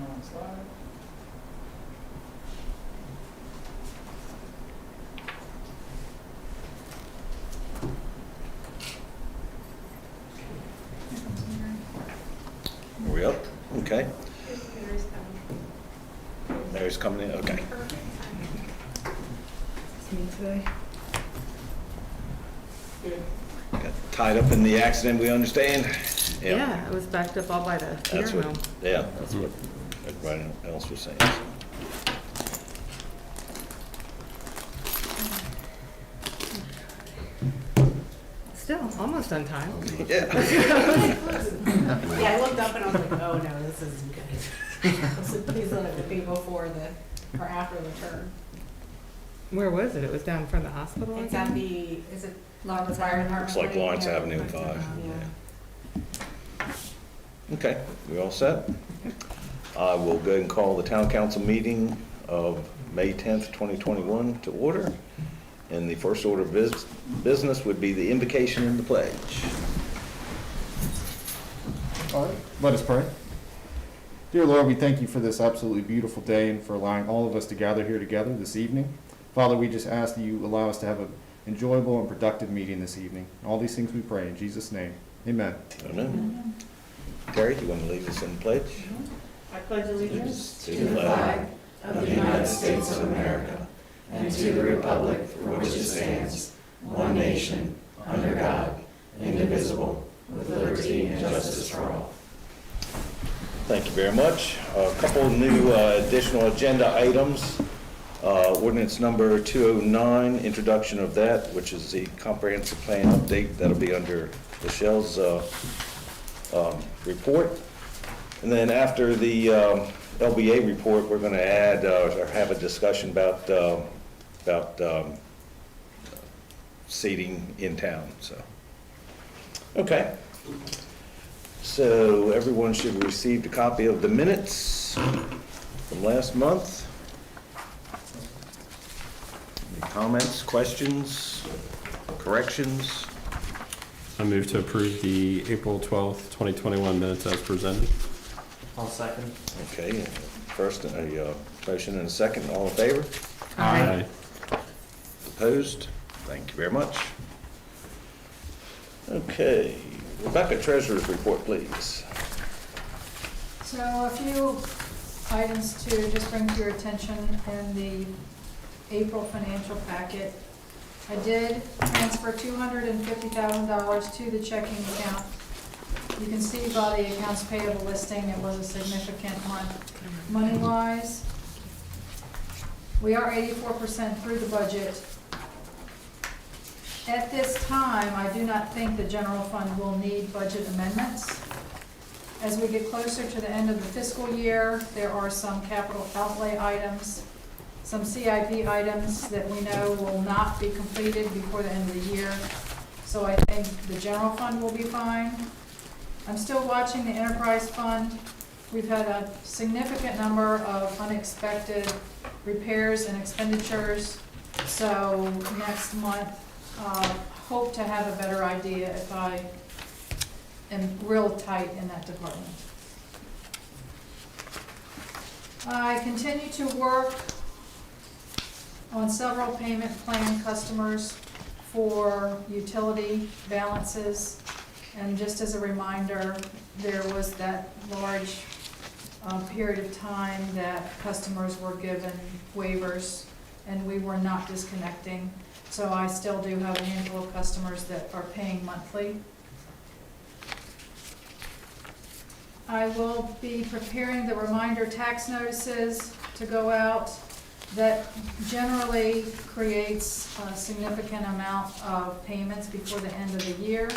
on slide. Are we up? Okay. Mary's coming in, okay. It's me today. Good. Got tied up in the accident, we understand? Yeah, I was backed up all by the That's funeral. what, yeah, that's what everybody else was saying. Still, almost on time. Yeah. Yeah, I looked up and I was like, oh no, this isn't good. So please let it be before or after the turn. Where was it? It was down in front of the hospital? It's again? at is it Lawrence Fire Department? It's like Lawrence Yeah. Avenue 5. Yeah. Okay, we all set? I will go ahead and call the town council meeting of May 10th, 2021 to order. And the first order of business would be the invocation and the pledge. All right, let us pray. Dear Lord, we thank you for this absolutely beautiful day and for allowing all of us to gather here together this evening. Father, we just ask that you allow us to have an enjoyable and productive meeting this evening. All these things we pray in Jesus' name. Amen. Amen. Terry, do you want to lead us in the pledge? I pledge allegiance To the flag of the United States of America and to the republic for which it stands, one nation, under God, indivisible, with liberty and justice for all. Thank you very much. A couple new additional agenda items. Ordinance number 209, introduction of that, which is the comprehensive plan update. That'll be under Lachelle's report. And then after the LBA report, we're going to add or have a discussion about seating in town. So, okay. So everyone should have received a copy of the minutes from last month. Any comments, questions, corrections? I move to approve the April 12th, 2021 minutes as presented. I'll second. Okay, first a motion and a second. All in favor? Aye. Opposed? Thank you very much. Okay, Rebecca, Treasurer's report, please. So a few items to just bring to your attention in the April financial packet. I did transfer $250,000 to the checking account. You can see by the accounts payable listing, it was a significant month money-wise. We are 84% through the budget. At this time, I do not think the general fund will need budget amendments. As we get closer to the end of the fiscal year, there are some capital outlay items, some CIP items that we know will not be completed before the end of the year. So I think the general fund will be fine. I'm still watching the enterprise fund. We've had a significant number of unexpected repairs and expenditures. So next month, hope to have a better idea if I am real tight in that department. I continue to work on several payment plan customers for utility balances. And just as a reminder, there was that large period of time that customers were given waivers and we were not disconnecting. So I still do have a handful of customers that are paying monthly. I will be preparing the reminder tax notices to go out. That generally creates a significant amount of payments before the end of the year,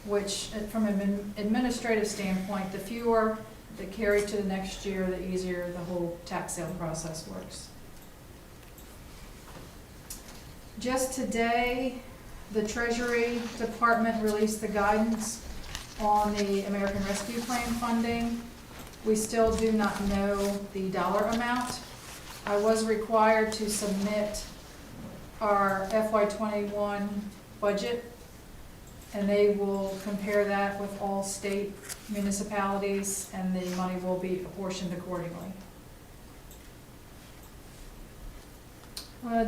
which from an administrative standpoint, the fewer that carry to the next year, the easier the whole tax sale process works. Just today, the Treasury Department released the guidance on the American Rescue Plan funding. We still do not know the dollar amount. I was required to submit our FY21 budget, and they will compare that with all state municipalities, and the money will be apportioned accordingly.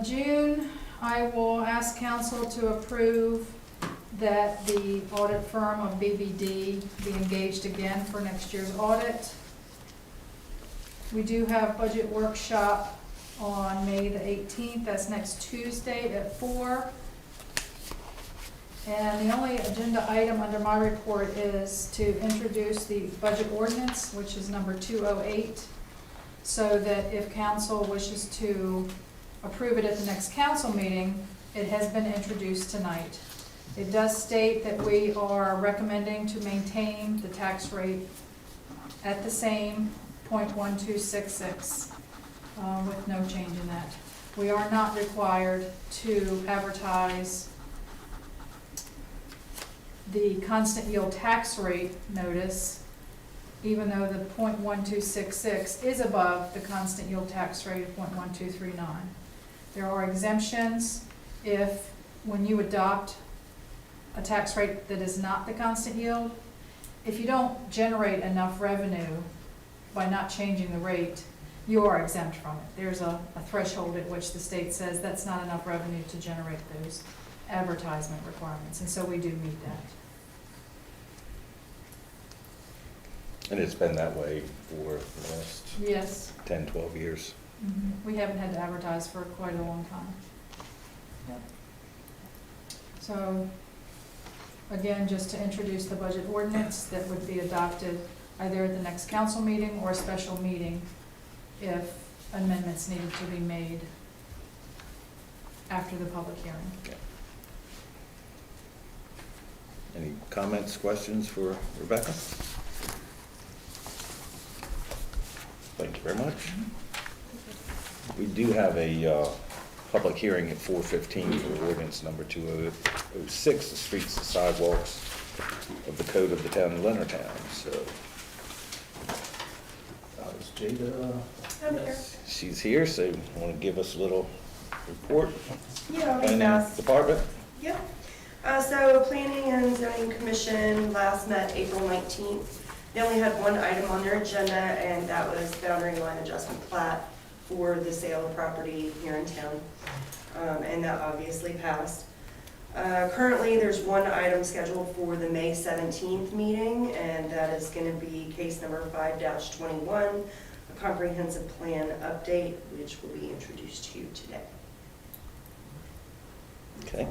June, I will ask council to approve that the audit firm of BBD be engaged again for next year's audit. We do have budget workshop on May the 18th, that's next Tuesday at 4. And the only agenda item under my report is to introduce the budget ordinance, which is number 208, so that if council wishes to approve it at the next council meeting, it has been introduced tonight. It does state that we are recommending to maintain the tax rate at the same 0.1266, with no change in that. We are not required to advertise the constant yield tax rate notice, even though the 0.1266 is above the constant yield tax rate of 0.1239. There are exemptions if, when you adopt a tax rate that is not the constant yield, if you don't generate enough revenue by not changing the rate, you are exempt from it. There's a threshold at which the state says that's not enough revenue to generate those advertisement requirements, and so we do meet that. And it's been that way for the last Yes. 10, 12 years. We haven't had to advertise for quite a long time. Yep. So, again, just to introduce the budget ordinance that would be adopted either at the next council meeting or a special meeting if amendments needed to be made after the public hearing. Any comments, questions for Rebecca? Thank you very much. We do have a public hearing at 4:15 for ordinance number 206, the streets and sidewalks of the code of the town of Leonardtown. So, is Jada? I'm here. She's here, so you want to give us a little report? Yeah, I'll be Planning fast. Department? Yep. So Planning and Zoning Commission last met April 19th. They only had one item on their agenda, and that was boundary line adjustment plat for the sale of property here in town. And that obviously passed. Currently, there's one item scheduled for the May 17th meeting, and that is going to be case number 5-21, a comprehensive plan update, which will be introduced to you today. Okay.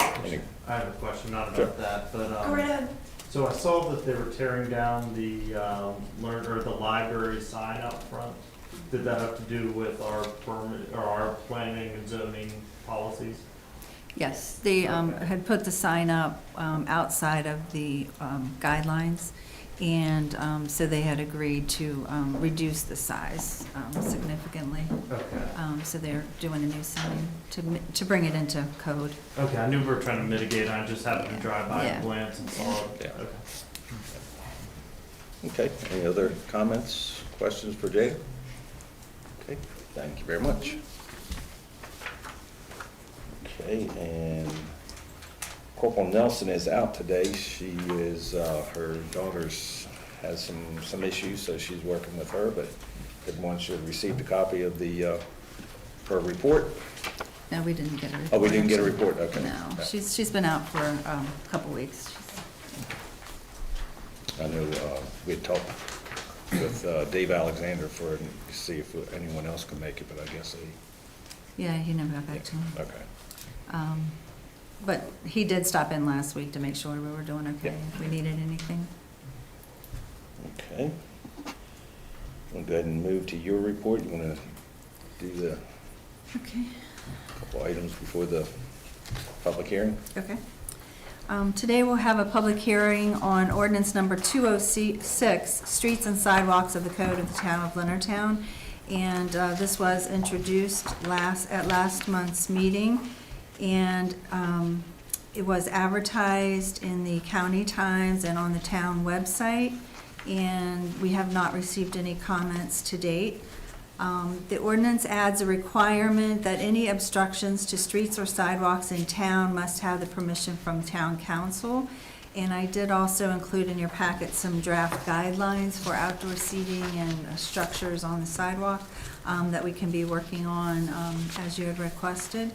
I have a question, not Sure. about that, but, Go right ahead. so I saw that they were tearing down the, the library sign out front. Did that have to do with our permit, or our planning and zoning policies? Yes, they had put the sign up outside of the guidelines, and so they had agreed to reduce the size significantly. Okay. So they're doing a new sign to bring it into code. Okay, I knew we were trying to mitigate, I just happened to drive by Yeah. and glance and saw it. Yeah. Okay. Okay, any other comments, questions for Jay? Okay, thank you very much. Okay, and Corporal Nelson is out today. She is, her daughter's has some issues, so she's working with her, but everyone should have received a copy of the, her report. No, we didn't get a report. Oh, we didn't get a report, okay. No, she's been out for a couple weeks. I know we had talked with Dave Alexander to see if anyone else can make it, but I guess they... Yeah, he never got back to him. Okay. But he did stop in last week to make sure we were doing okay, Yeah. if we needed anything. Okay. We'll go ahead and move to your report. You want to do the Okay. couple items before the public hearing? Okay. Today we'll have a public hearing on ordinance number 206, Streets and Sidewalks of the Code of the Town of Leonardtown. And this was introduced at last month's meeting. And it was advertised in the County Times and on the town website. And we have not received any comments to date. The ordinance adds a requirement that any obstructions to streets or sidewalks in town must have the permission from town council. And I did also include in your packet some draft guidelines for outdoor seating and structures on the sidewalk that we can be working on as you had requested.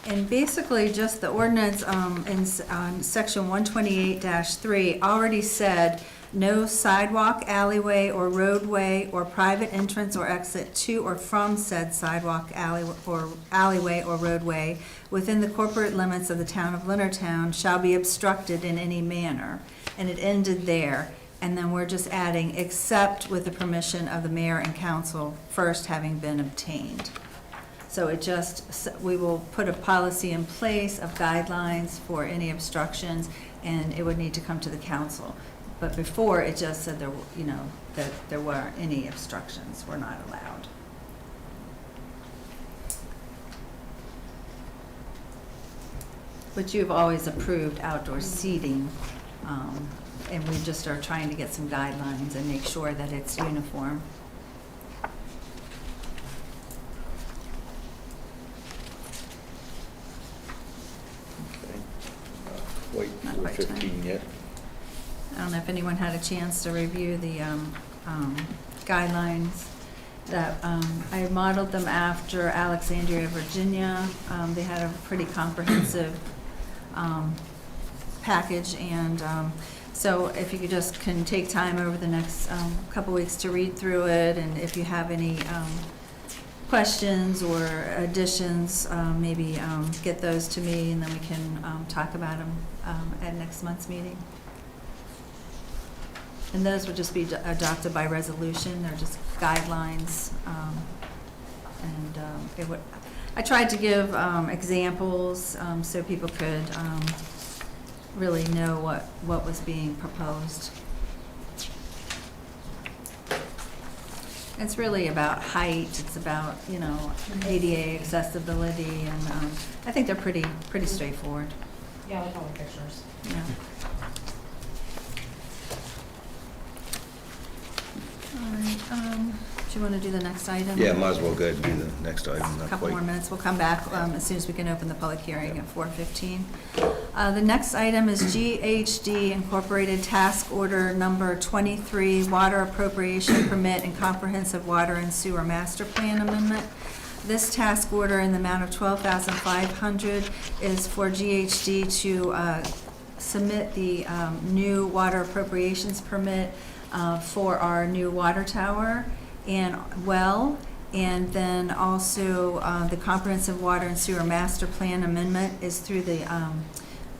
And basically, just the ordinance on section 128-3 already said no sidewalk, alleyway, or roadway, or private entrance or exit to or from said sidewalk, alleyway, or roadway within the corporate limits of the town of Leonardtown shall be obstructed in any manner. And it ended there. And then we're just adding, except with the permission of the mayor and council first having been obtained. So it just, we will put a policy in place of guidelines for any obstructions, and it would need to come to the council. But before, it just said there, that there weren't any obstructions, were not allowed. But you've always approved outdoor seating, and we just are trying to get some guidelines and make sure that it's uniform. Not quite 4:15 yet. I don't know if anyone had a chance to review the guidelines that I modeled them after Alexandria, Virginia. They had a pretty comprehensive package, and so if you could just can take time over the next couple weeks to read through it, and if you have any questions or additions, maybe get those to me, and then we can talk about them at next month's meeting. And those would just be adopted by resolution. They're just guidelines. I tried to give examples so people could really know what was being proposed. It's really about height. It's about, ADA accessibility, and I think they're pretty straightforward. Yeah, I like all the pictures. Yeah. All right, do you want to do the next item? Yeah, might as well go ahead and do the next item. A couple more minutes. We'll come back as soon as we can open the public hearing at 4:15. The next item is GHD Incorporated Task Order Number 23, Water Appropriation Permit and Comprehensive Water and Sewer Master Plan Amendment. This task order in the amount of $12,500 is for GHD to submit the new water appropriations permit for our new water tower and well, and then also the Comprehensive Water and Sewer Master Plan Amendment is through the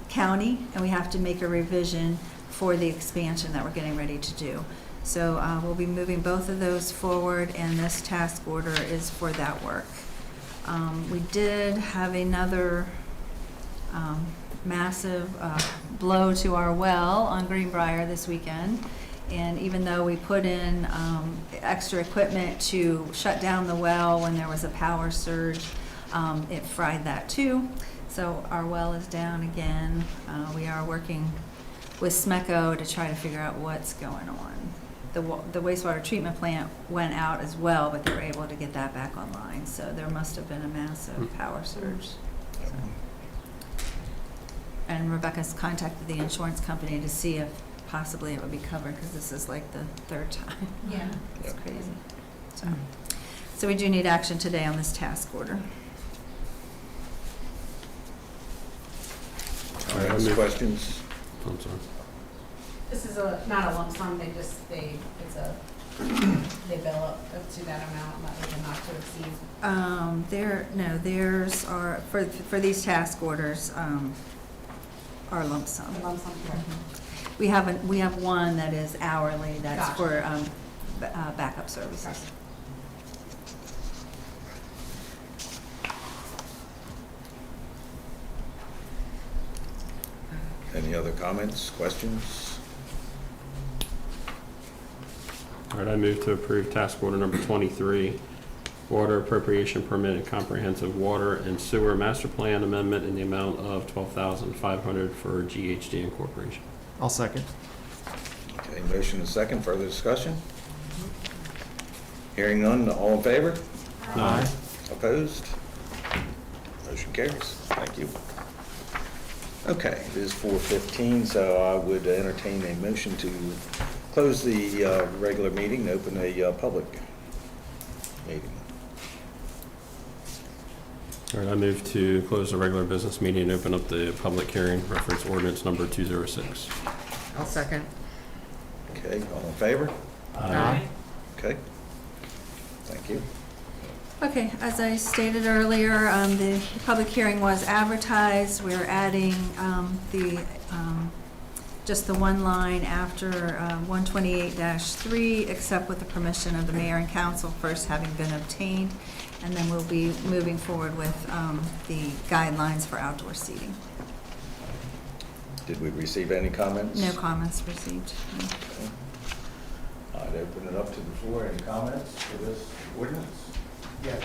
county, and we have to make a revision for the expansion that we're getting ready to do. So we'll be moving both of those forward, and this task order is for that work. We did have another massive blow to our well on Greenbrier this weekend. And even though we put in extra equipment to shut down the well when there was a power surge, it fried that too. So our well is down again. We are working with SMECO to try to figure out what's going on. The wastewater treatment plant went out as well, but they were able to get that back online. So there must have been a massive power surge. So. And Rebecca's contacted the insurance company to see if possibly it would be covered, because this is like the third time. Yeah. It's crazy. So we do need action today on this task order. All right, any questions? I'm sorry. This is not a lump sum, they bill up to that amount, not to exceed. Theirs are, for these task orders, are lump sum. Lump sum, correct. We have one that is hourly, that's Gotcha. for backup services. Gotcha. Any other comments, questions? All right, I move to approve task order number 23, Water Appropriation Permit and Comprehensive Water and Sewer Master Plan Amendment in the amount of $12,500 for GHD Incorporation. I'll second. Okay, motion and second, further discussion? Hearing none, all in favor? Aye. Opposed? Motion carries. Thank you. Okay, it is 4:15, so I would entertain a motion to close the regular meeting and open a public meeting. All right, I move to close the regular business meeting and open up the public hearing, reference ordinance number 206. I'll second. Okay, all in favor? Aye. Okay. Thank you. Okay, as I stated earlier, the public hearing was advertised. We're adding just the one line after 128-3, except with the permission of the mayor and council first having been obtained. And then we'll be moving forward with the guidelines for outdoor seating. Did we receive any comments? No comments received. No. Okay. I'd open it up to the floor. Any comments for this ordinance? Yes.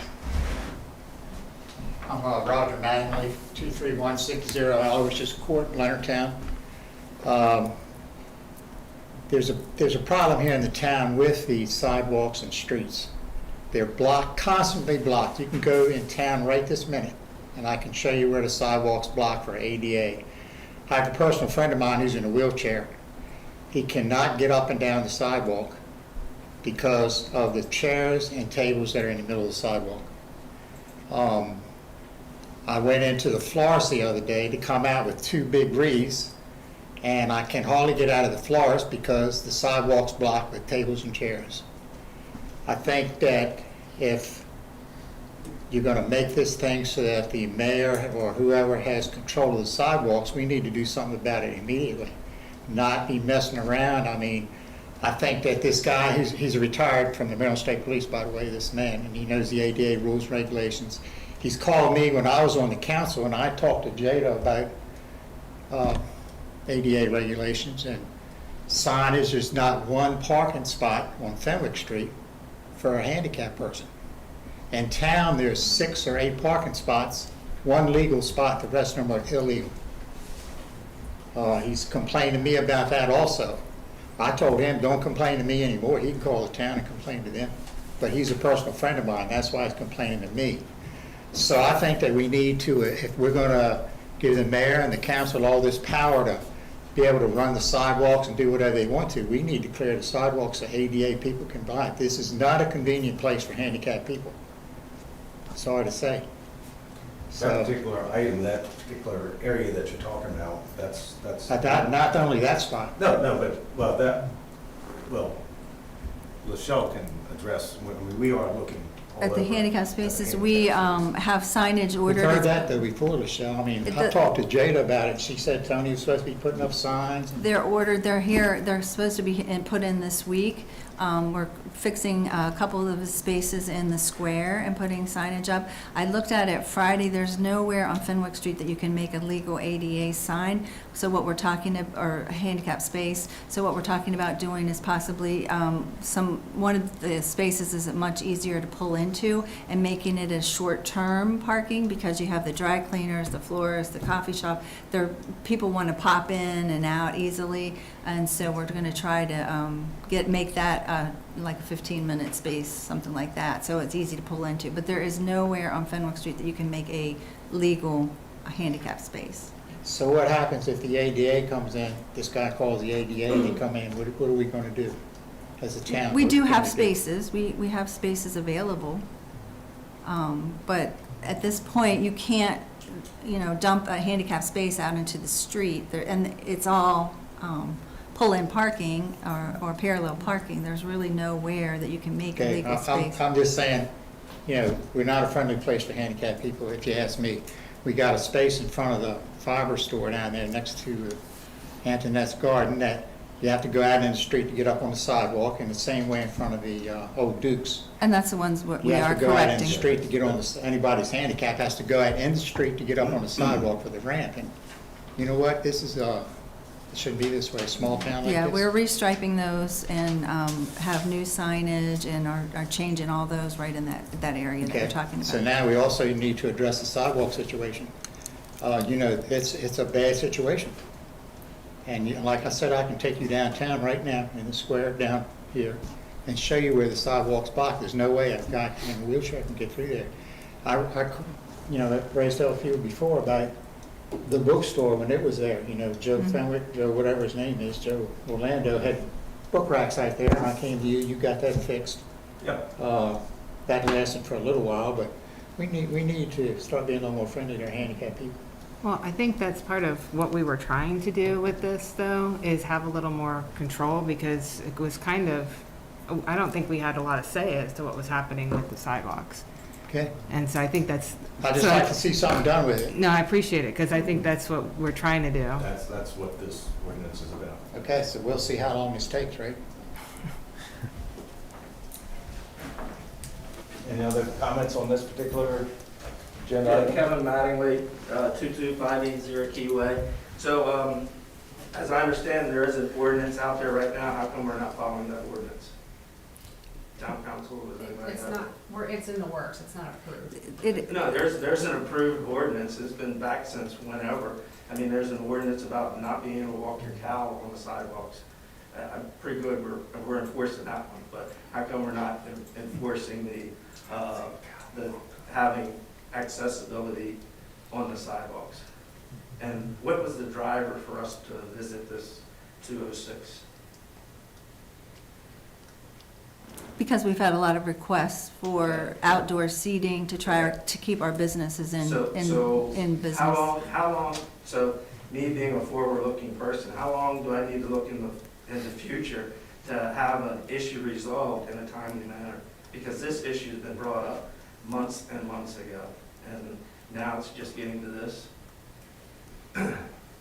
I'm Roger Mattingly, 23160 Aloysius Court, Leonardtown. There's a problem here in the town with the sidewalks and streets. They're blocked, constantly blocked. You can go in town right this minute, and I can show you where the sidewalk's blocked for ADA. I have a personal friend of mine who's in a wheelchair. He cannot get up and down the sidewalk because of the chairs and tables that are in the middle of the sidewalk. I went into the florist the other day to come out with 2 big wreaths, and I can hardly get out of the florist because the sidewalk's blocked with tables and chairs. I think that if you're going to make this thing so that the mayor or whoever has control of the sidewalks, we need to do something about it immediately, not be messing around. I mean, I think that this guy, he's retired from the Maryland State Police, by the way, this man, and he knows the ADA rules and regulations. He's called me when I was on the council, and I talked to Jada about ADA regulations and signage. There's not one parking spot on Fenwick Street for a handicapped person. In town, there's 6 or 8 parking spots, 1 legal spot, the rest of them are illegal. He's complained to me about that also. I told him, don't complain to me anymore. He can call the town and complain to them. But he's a personal friend of mine. That's why he's complaining to me. So I think that we need to, if we're going to give the mayor and the council all this power to be able to run the sidewalks and do whatever they want to, we need to clear the sidewalks so ADA people can buy it. This is not a convenient place for handicapped people. Sorry to say. That particular item, that particular area that you're talking about, that's. Not only that spot. No, but, Laschelle can address, we are looking all At the over handicap spaces, we have signage We've ordered. heard that though before, Laschelle. I mean, I talked to Jada about it. She said Tony was supposed to be putting up signs. They're ordered, they're here, they're supposed to be put in this week. We're fixing a couple of the spaces in the square and putting signage up. I looked at it Friday, there's nowhere on Fenwick Street that you can make a legal ADA sign. So what we're talking, or a handicap space, so what we're talking about doing is possibly one of the spaces is much easier to pull into and making it a short-term parking because you have the dry cleaners, the florists, the coffee shop. People want to pop in and out easily, and so we're going to try to make that like a 15-minute space, something like that, so it's easy to pull into. But there is nowhere on Fenwick Street that you can make a legal handicap space. So what happens if the ADA comes in, this guy calls the ADA, they come in, what are we going to do as a town? We What do can have we do? spaces, we have spaces available. But at this point, you can't, dump a handicap space out into the street, and it's all pull-in parking or parallel parking. There's really nowhere that you can make a Okay, legal space. I'm just saying, we're not a friendly place for handicapped people, if you ask me. We got a space in front of the fiber store down there next to Antoinette's Garden that you have to go out in the street to get up on the sidewalk, and the same way in front of the old Dukes. And that's the ones we You are have to go out in the correcting. street to get on anybody's handicap has to go out in the street to get up on the sidewalk for the ramp. And you know what? This is, it shouldn't be this way, a small town like this. Yeah, we're restriping those and have new signage and are changing all those right in that area that you're Okay, talking so about. now we also need to address the sidewalk situation. It's a bad situation. And like I said, I can take you downtown right now in the square down here, and show you where the sidewalk's blocked. There's no way a guy in a wheelchair can get through there. You know, that raised a few before about the bookstore when it was there. You know, Joe Fenwick, Joe whatever his name is, Joe Orlando had book racks out there, and I came to you. You got that fixed. Yep. That lasted for a little while, but we need to start being a little more friendly to our handicapped people. Well, I think that's part of what we were trying to do with this, though, is have a little more control, because it was kind of, I don't think we had a lot of say as to what was happening with the sidewalks. Okay. And so I think that's. I just like to see something done with it. No, I appreciate it, because I think that's what we're trying to do. That's what this ordinance is about. Okay, so we'll see how long this takes, right? Any other comments on this particular agenda item? Kevin Mattingly, 22580 Keyway. So, as I understand, there is an ordinance out there right now. How come we're not following that ordinance? Town council, was anybody? It's not, it's in the works, it's not approved. No, there's an approved ordinance. It's been back since whenever. I mean, there's an ordinance about not being able to walk your cow on the sidewalks. I'm pretty good, we're enforcing that one, but how come we're not enforcing the having accessibility on the sidewalks? And what was the driver for us to visit this 206? Because we've had a lot of requests for outdoor seating to try to keep our businesses in business. How long, so me being a forward-looking person, how long do I need to look in the future to have an issue resolved in a timely manner? Because this issue has been brought up months and months ago, and now it's just getting to this.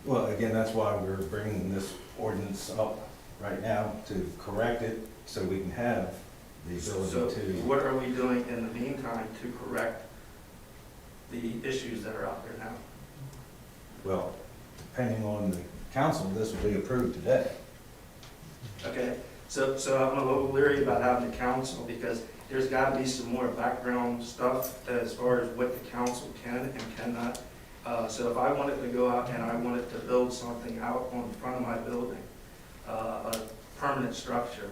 Well, again, that's why we're bringing this ordinance up right now, to correct it, so we can have the ability So to. what are we doing in the meantime to correct the issues that are out there now? Well, depending on the council, this will be approved today. Okay, so I'm a little leery about having the council, because there's got to be some more background stuff as far as what the council can and cannot. So if I wanted to go out and I wanted to build something out on front of my building, a permanent structure,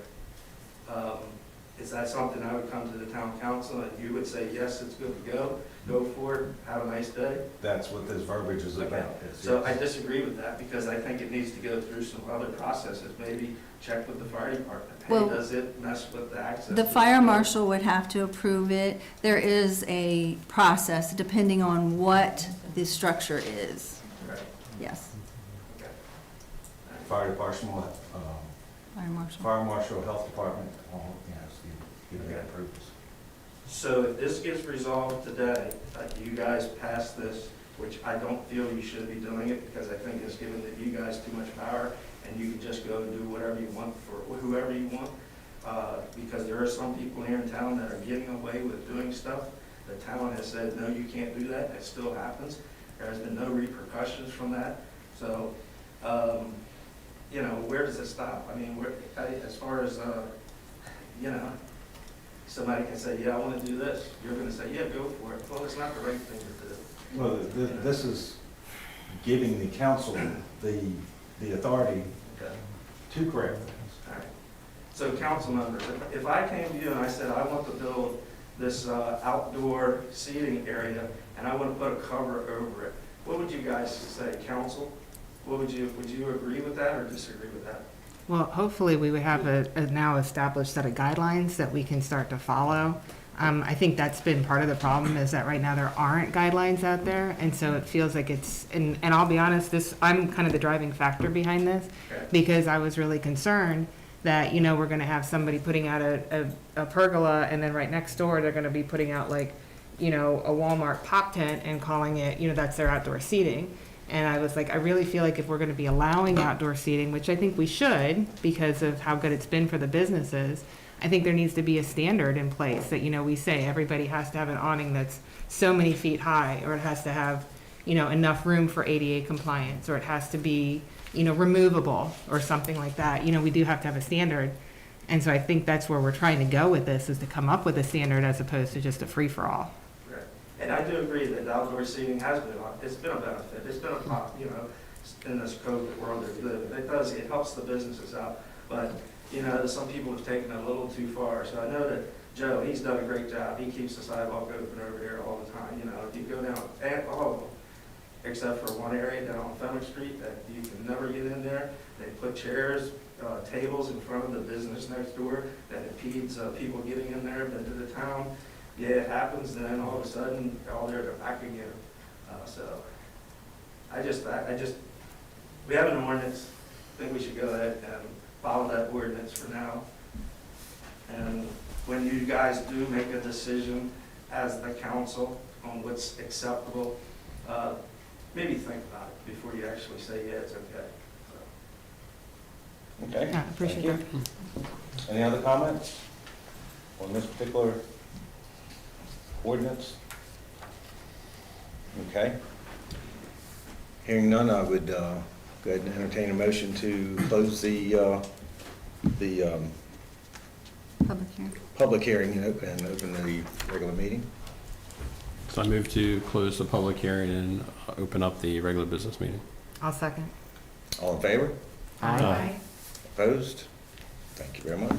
is that something I would come to the town council and you would say, yes, it's good to go for it, have a nice day? That's what this verbiage is Okay. about. So I disagree with that, because I think it needs to go through some other processes, maybe check with the fire department. Hey, Well, does it mess with the access? The to fire building? marshal would have to approve it. There is a process depending on what the structure is. Right, Yes, okay. Fire department, fire marshal. health department, all, give Okay. that approvals. So if this gets resolved today, you guys pass this, which I don't feel you should be doing it, because I think it's giving you guys too much power, and you can just go and do whatever you want for whoever you want, because there are some people here in town that are getting away with doing stuff. The town has said, no, you can't do that. It still happens. There has been no repercussions from that. So, you know, where does it stop? I mean, as far as, you know, somebody can say, yeah, I want to do this. You're going to say, yeah, go for it. Well, it's not the right thing to do. Well, this is giving the council the authority Okay. to correct things. All right. So council members, if I came to you and I said, I want to build this outdoor seating area and I want to put a cover over it, what would you guys say, council? Would you agree with that or disagree with that? Well, hopefully we would have a now established set of guidelines that we can start to follow. I think that's been part of the problem, is that right now there aren't guidelines out there, and so it feels like it's, and I'll be honest, I'm kind of the driving factor behind this, Okay. because I was really concerned that, you know, we're gonna have somebody putting out a pergola, and then right next door, they're gonna be putting out like, you know, a Walmart pop tent and calling it, you know, that's their outdoor seating. And I was like, I really feel like if we're gonna be allowing outdoor seating, which I think we should, because of how good it's been for the businesses, I think there needs to be a standard in place that, you know, we say everybody has to have an awning that's so many feet high, or it has to have, you know, enough room for ADA compliance, or it has to be, you know, removable or something like that. You know, we do have to have a standard. And so I think that's where we're trying to go with this, is to come up with a standard as opposed to just a free-for-all. Right. And I do agree that outdoor seating has been, it's been a benefit. It's been a, you know, in this COVID world that we live in. It helps the businesses out. But you know, some people have taken it a little too far. So I know that Joe, he's done a great job. He keeps the sidewalk open over there all the time. You know, if you go down, and all of them, except for one area down on Fenwick Street that you can never get in there. They put chairs, tables in front of the business next door that impedes people getting in there into the town. Yeah, it happens, then all of a sudden, they're back again. So I just, we have an ordinance. I think we should go ahead and follow that ordinance for now. And when you guys do make a decision as the council on what's acceptable, maybe think about it before you actually say, yeah, it's okay. So. Okay. Yeah, appreciate Thank you. Any other comments on this particular ordinance? Okay. Hearing none, I would go ahead and entertain a motion to close the Public hearing. public hearing and open the regular meeting. So I move to close the public hearing and open up the regular business meeting. I'll second. All in favor? Aye. Opposed? Thank you very much.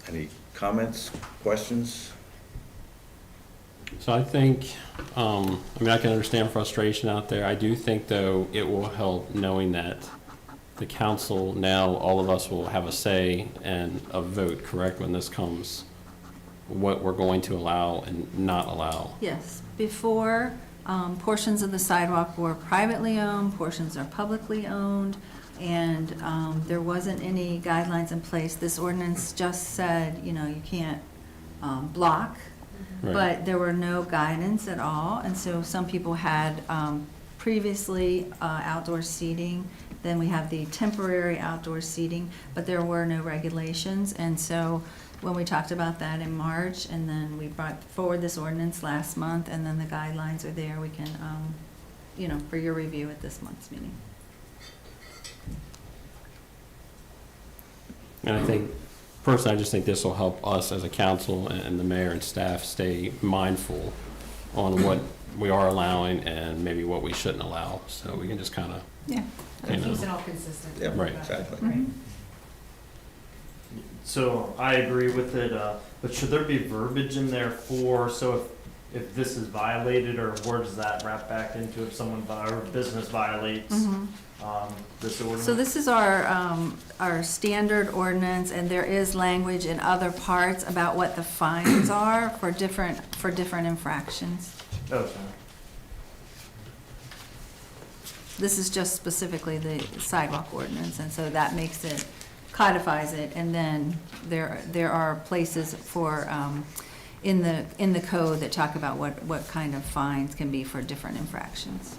Any comments, questions? So I think, I mean, I can understand frustration out there. I do think, though, it will help knowing that the council, now all of us will have a say and a vote, correct, when this comes, what we're going to allow and not allow. Yes, before, portions of the sidewalk were privately owned, portions are publicly owned, and there wasn't any guidelines in place. This ordinance just said, you know, you can't block, Right. but there were no guidance at all, and so some people had previously outdoor seating. Then we have the temporary outdoor seating, but there were no regulations, and so when we talked about that in March, and then we brought forward this ordinance last month, and then the guidelines are there, we can, you know, for your review at this month's meeting. And I think, personally, I just think this will help us as a council and the mayor and staff stay mindful on what we are allowing and maybe what we shouldn't allow, so we can just kind of, Yeah. you It keeps know. it all consistent. Yeah, Right. exactly. Right. So I agree with it, but should there be verbiage in there for, so if this is violated, or where does that wrap back into if someone, or business violates Mhm. this ordinance? So this is our standard ordinance, and there is language in other parts about what the fines are for different infractions. Okay. This is just specifically the sidewalk ordinance, and so that makes it, codifies it, and then there are places for, in the code that talk about what kind of fines can be for different infractions.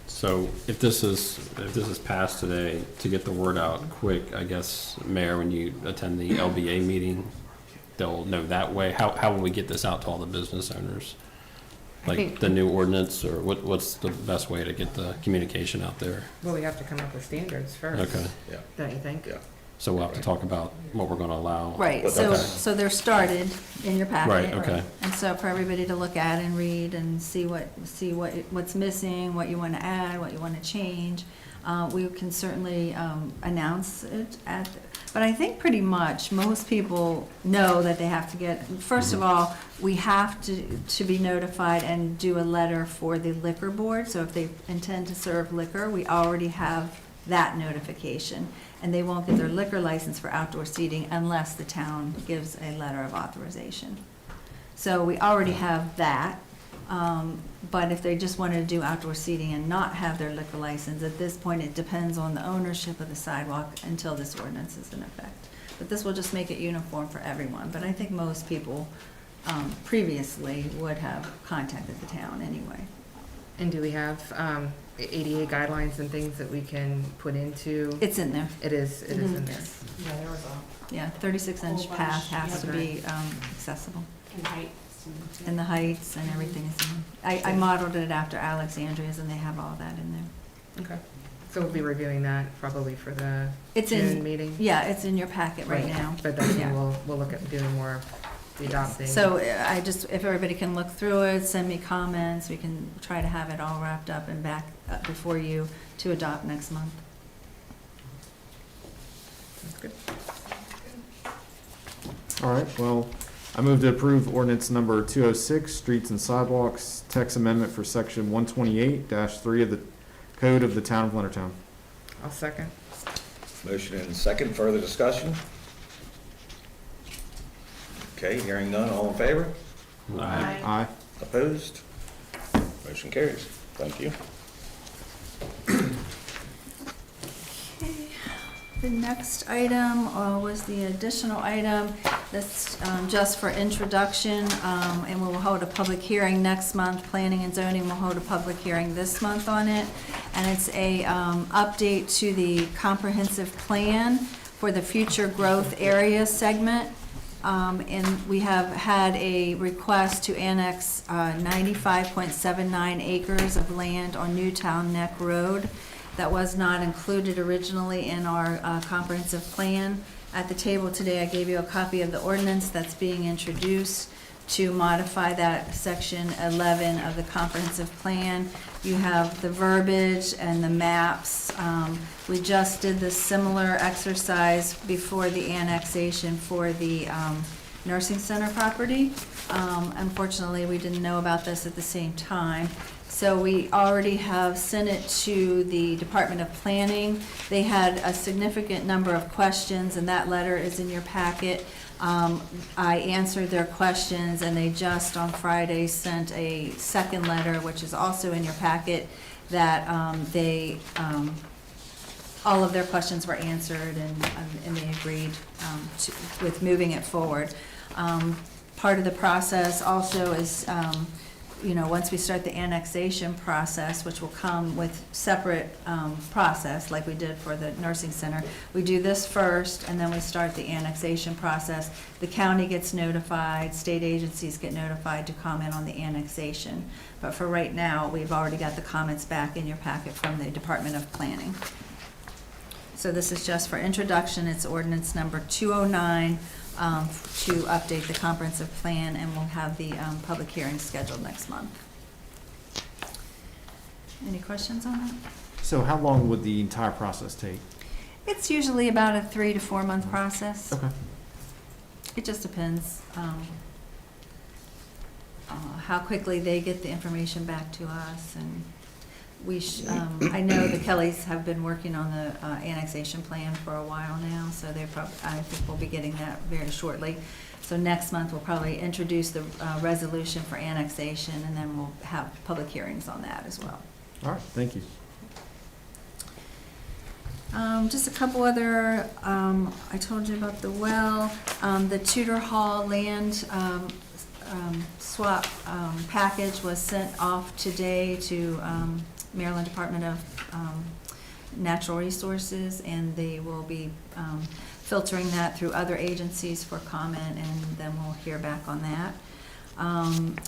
So if this is passed today, to get the word out quick, I guess, Mayor, when you attend the LBA meeting, they'll know that way. How will we get this out to all the business owners? Like think- the new ordinance, or what's the best way to get the communication out there? Well, we have to come up with standards first. Okay, Yeah. Don't you think? Yeah. so we'll have to talk about what we're gonna allow. Right, Okay. so they're started in your packet. Right, okay. And so for everybody to look at and read and see what's missing, what you want to add, what you want to change, we can certainly announce it but I think pretty much most people know that they have to get, first of all, we have to be notified and do a letter for the liquor board. So if they intend to serve liquor, we already have that notification. And they won't get their liquor license for outdoor seating unless the town gives a letter of authorization. So we already have that. But if they just wanted to do outdoor seating and not have their liquor license, at this point, it depends on the ownership of the sidewalk until this ordinance is in effect. But this will just make it uniform for everyone. But I think most people previously would have contacted the town anyway. And do we have ADA guidelines and things that we can put into? It's in there. It is in there. Yeah, there was a, Yeah, 36-inch Whole path bunch, has to yeah. be accessible. in heights. And the heights and everything is in. I modeled it after Alexandria's, and they have all that in there. Okay. So we'll be reviewing that probably for the It's June in, meeting? yeah, it's in your packet right now. But that's Yeah. when we'll look at doing more the adopting. So I just, if everybody can look through it, send me comments, we can try to have it all wrapped up and back before you to adopt next month. That's good. All right, well, I move to approve ordinance number 206, Streets and Sidewalks, text amendment for section 128-3 of the Code of the Town of Leonardtown. I'll second. Motion and second, further discussion? Okay, hearing none, all in favor? Aye. Aye. Opposed? Motion carries. Thank you. Okay. The next item was the additional item that's just for introduction, and we will hold a public hearing next month. Planning and Zoning will hold a public hearing this month on it, and it's a update to the comprehensive plan for the future growth area segment. And we have had a request to annex 95.79 acres of land on Newtown Neck Road that was not included originally in our comprehensive plan. At the table today, I gave you a copy of the ordinance that's being introduced to modify that section 11 of the comprehensive plan. You have the verbiage and the maps. We just did this similar exercise before the annexation for the nursing center property. Unfortunately, we didn't know about this at the same time. So we already have sent it to the Department of Planning. They had a significant number of questions, and that letter is in your packet. I answered their questions, and they just on Friday sent a second letter, which is also in your packet, that all of their questions were answered, and they agreed with moving it forward. Part of the process also is, once we start the annexation process, which will come with separate process like we did for the nursing center, we do this first and then we start the annexation process. The county gets notified, state agencies get notified to comment on the annexation. But for right now, we've already got the comments back in your packet from the Department of Planning. So this is just for introduction. It's ordinance number 209. To update the comprehensive plan, and we'll have the public hearing scheduled next month. Any questions on that? So how long would the entire process take? It's usually about a 3 to 4 month process. Okay. It just depends how quickly they get the information back to us, and I know the Kellys have been working on the annexation plan for a while now, so I think we'll be getting that very shortly. So next month, we'll probably introduce the resolution for annexation, and then we'll have public hearings on that as well. All right, thank you. Just a couple other, I told you about the well, the Tudor Hall land swap package was sent off today to Maryland Department of Natural Resources, and they will be filtering that through other agencies for comment, and then we'll hear back on that.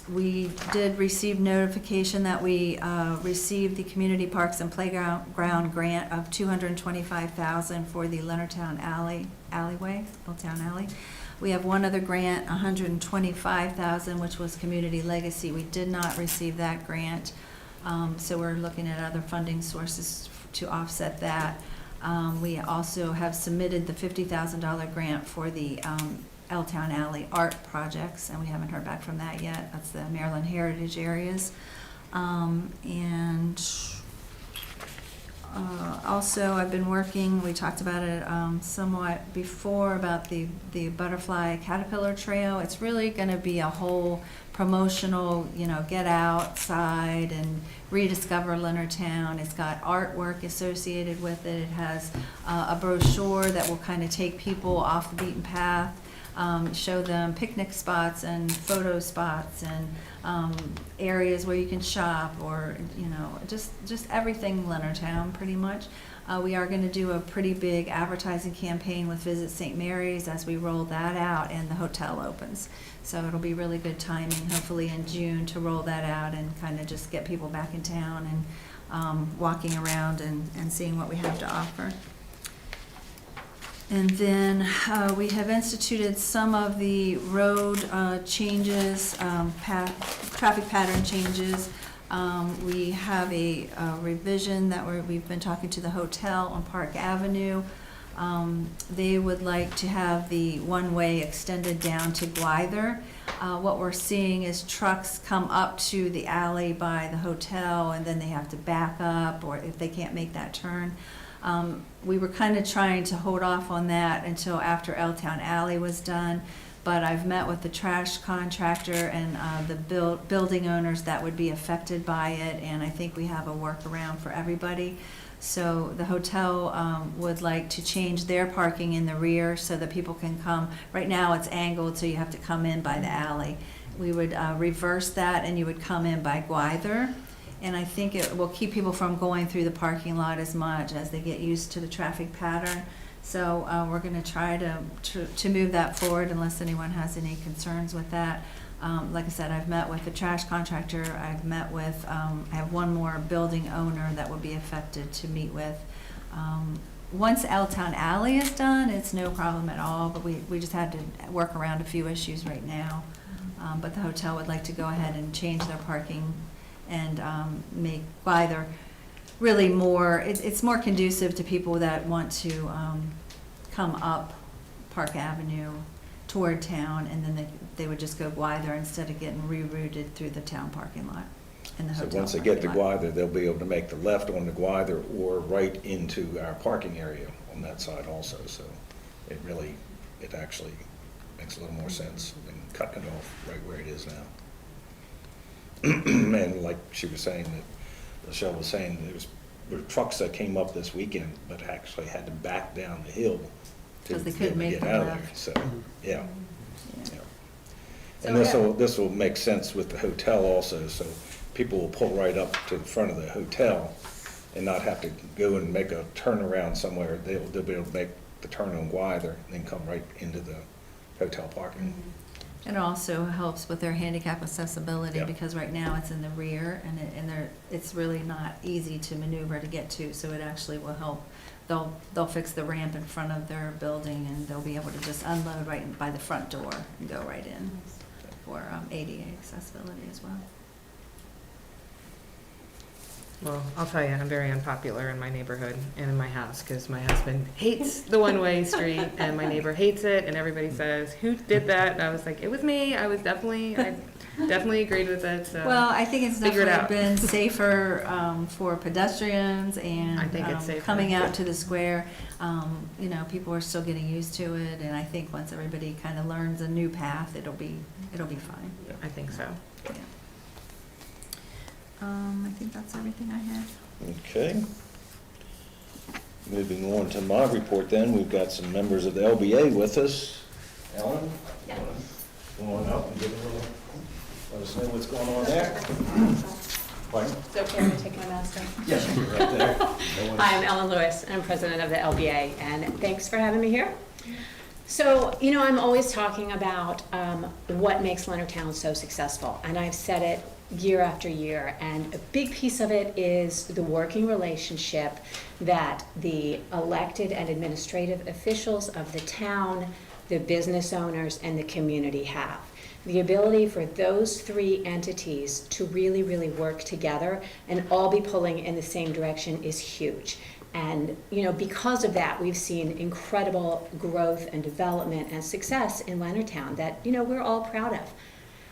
We did receive notification that we received the Community Parks and Playground grant of $225,000 for the Leonardtown alleyway, Old Town Alley. We have one other grant, $125,000, which was Community Legacy. We did not receive that grant. So we're looking at other funding sources to offset that. We also have submitted the $50,000 grant for the L-Town Alley art projects, and we haven't heard back from that yet. That's the Maryland Heritage Areas. Also, I've been working, we talked about it somewhat before, about the Butterfly Caterpillar Trail. It's really going to be a whole promotional, get outside and rediscover Leonardtown. It's got artwork associated with it. It has a brochure that will kind of take people off the beaten path, show them picnic spots and photo spots and areas where you can shop, or just everything Leonardtown pretty much. We are going to do a pretty big advertising campaign with Visit St. Mary's as we roll that out and the hotel opens. So it'll be really good timing, hopefully in June, to roll that out and kind of just get people back in town and walking around and seeing what we have to offer. And then we have instituted some of the road changes, traffic pattern changes. We have a revision that we've been talking to the hotel on Park Avenue. They would like to have the one-way extended down to Gwyther. What we're seeing is trucks come up to the alley by the hotel and then they have to back up, or if they can't make that turn. We were kind of trying to hold off on that until after L-Town Alley was done, but I've met with the trash contractor and the building owners that would be affected by it, and I think we have a workaround for everybody. So the hotel would like to change their parking in the rear so that people can come. Right now it's angled, so you have to come in by the alley. We would reverse that and you would come in by Gwyther. And I think it will keep people from going through the parking lot as much as they get used to the traffic pattern. So we're going to try to move that forward unless anyone has any concerns with that. Like I said, I've met with the trash contractor. I've met with, I have one more building owner that will be affected to meet with. Once L-Town Alley is done, it's no problem at all, but we just had to work around a few issues right now. But the hotel would like to go ahead and change their parking and make Gwyther really more, it's more conducive to people that want to come up Park Avenue toward town, and then they would just go Gwyther instead of getting rerouted through the town parking lot and the hotel. So once they get to Gwyther, they'll be able to make the left on the Gwyther or right into our parking area on that side also. So it actually makes a little more sense than cutting it off right where it is now. And like she was saying, that Laschelle was saying, there were trucks that came up this weekend, but actually had to back down the hill to Because they couldn't make get the out of left. there. So, yeah. So, And yeah. this will make sense with the hotel also, so people will pull right up to the front of the hotel and not have to go and make a turnaround somewhere. They'll be able to make the turn on Gwyther and then come right into the hotel parking. It also helps with their handicap accessibility, Yeah. because right now it's in the rear and it's really not easy to maneuver to get to, so it actually will help. They'll fix the ramp in front of their building and they'll be able to just unload right by the front door and go right in for ADA accessibility as well. Well, I'll tell you, I'm very unpopular in my neighborhood and in my house because my husband hates the one-way street and my neighbor hates it, and everybody says, "Who did that?" And I was like, "It was me. I definitely agreed with it." So Well, I think it's figure it definitely out. been safer for pedestrians and I think it's safer. coming out to the square. You know, people are still getting used to it, and I think once everybody kind of learns a new path, it'll be fine. I think so. Yeah. I think that's everything I had. Okay. Moving on to my report then, we've got some members of the LBA with us. Ellen? Yeah. Come on up and give a little, let us know what's going on there. Pardon? Is it okay if I take my mask off? Yes, right there. No one's- Hi, I'm Ellen Lewis, and I'm president of the LBA, and thanks for having me here. So, you know, I'm always talking about what makes Leonardtown so successful, and I've said it year after year, and a big piece of it is the working relationship that the elected and administrative officials of the town, the business owners, and the community have. The ability for those three entities to really, really work together and all be pulling in the same direction is huge. And, you know, because of that, we've seen incredible growth and development and success in Leonardtown that, you know, we're all proud of.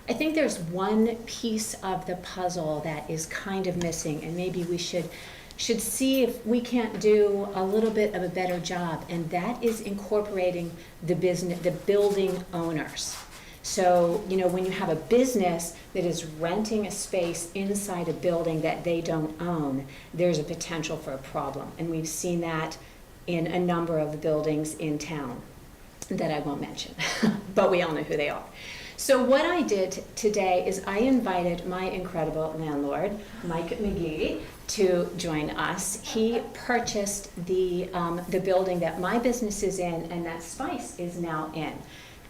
I think there's one piece of the puzzle that is kind of missing, and maybe we should see if we can't do a little bit of a better job, and that is incorporating the building owners. So, you know, when you have a business that is renting a space inside a building that they don't own, there's a potential for a problem. And we've seen that in a number of the buildings in town that I won't mention, but we all know who they are. So what I did today is I invited my incredible landlord, Mike McKay, to join us. He purchased the building that my business is in and that Spice is now in.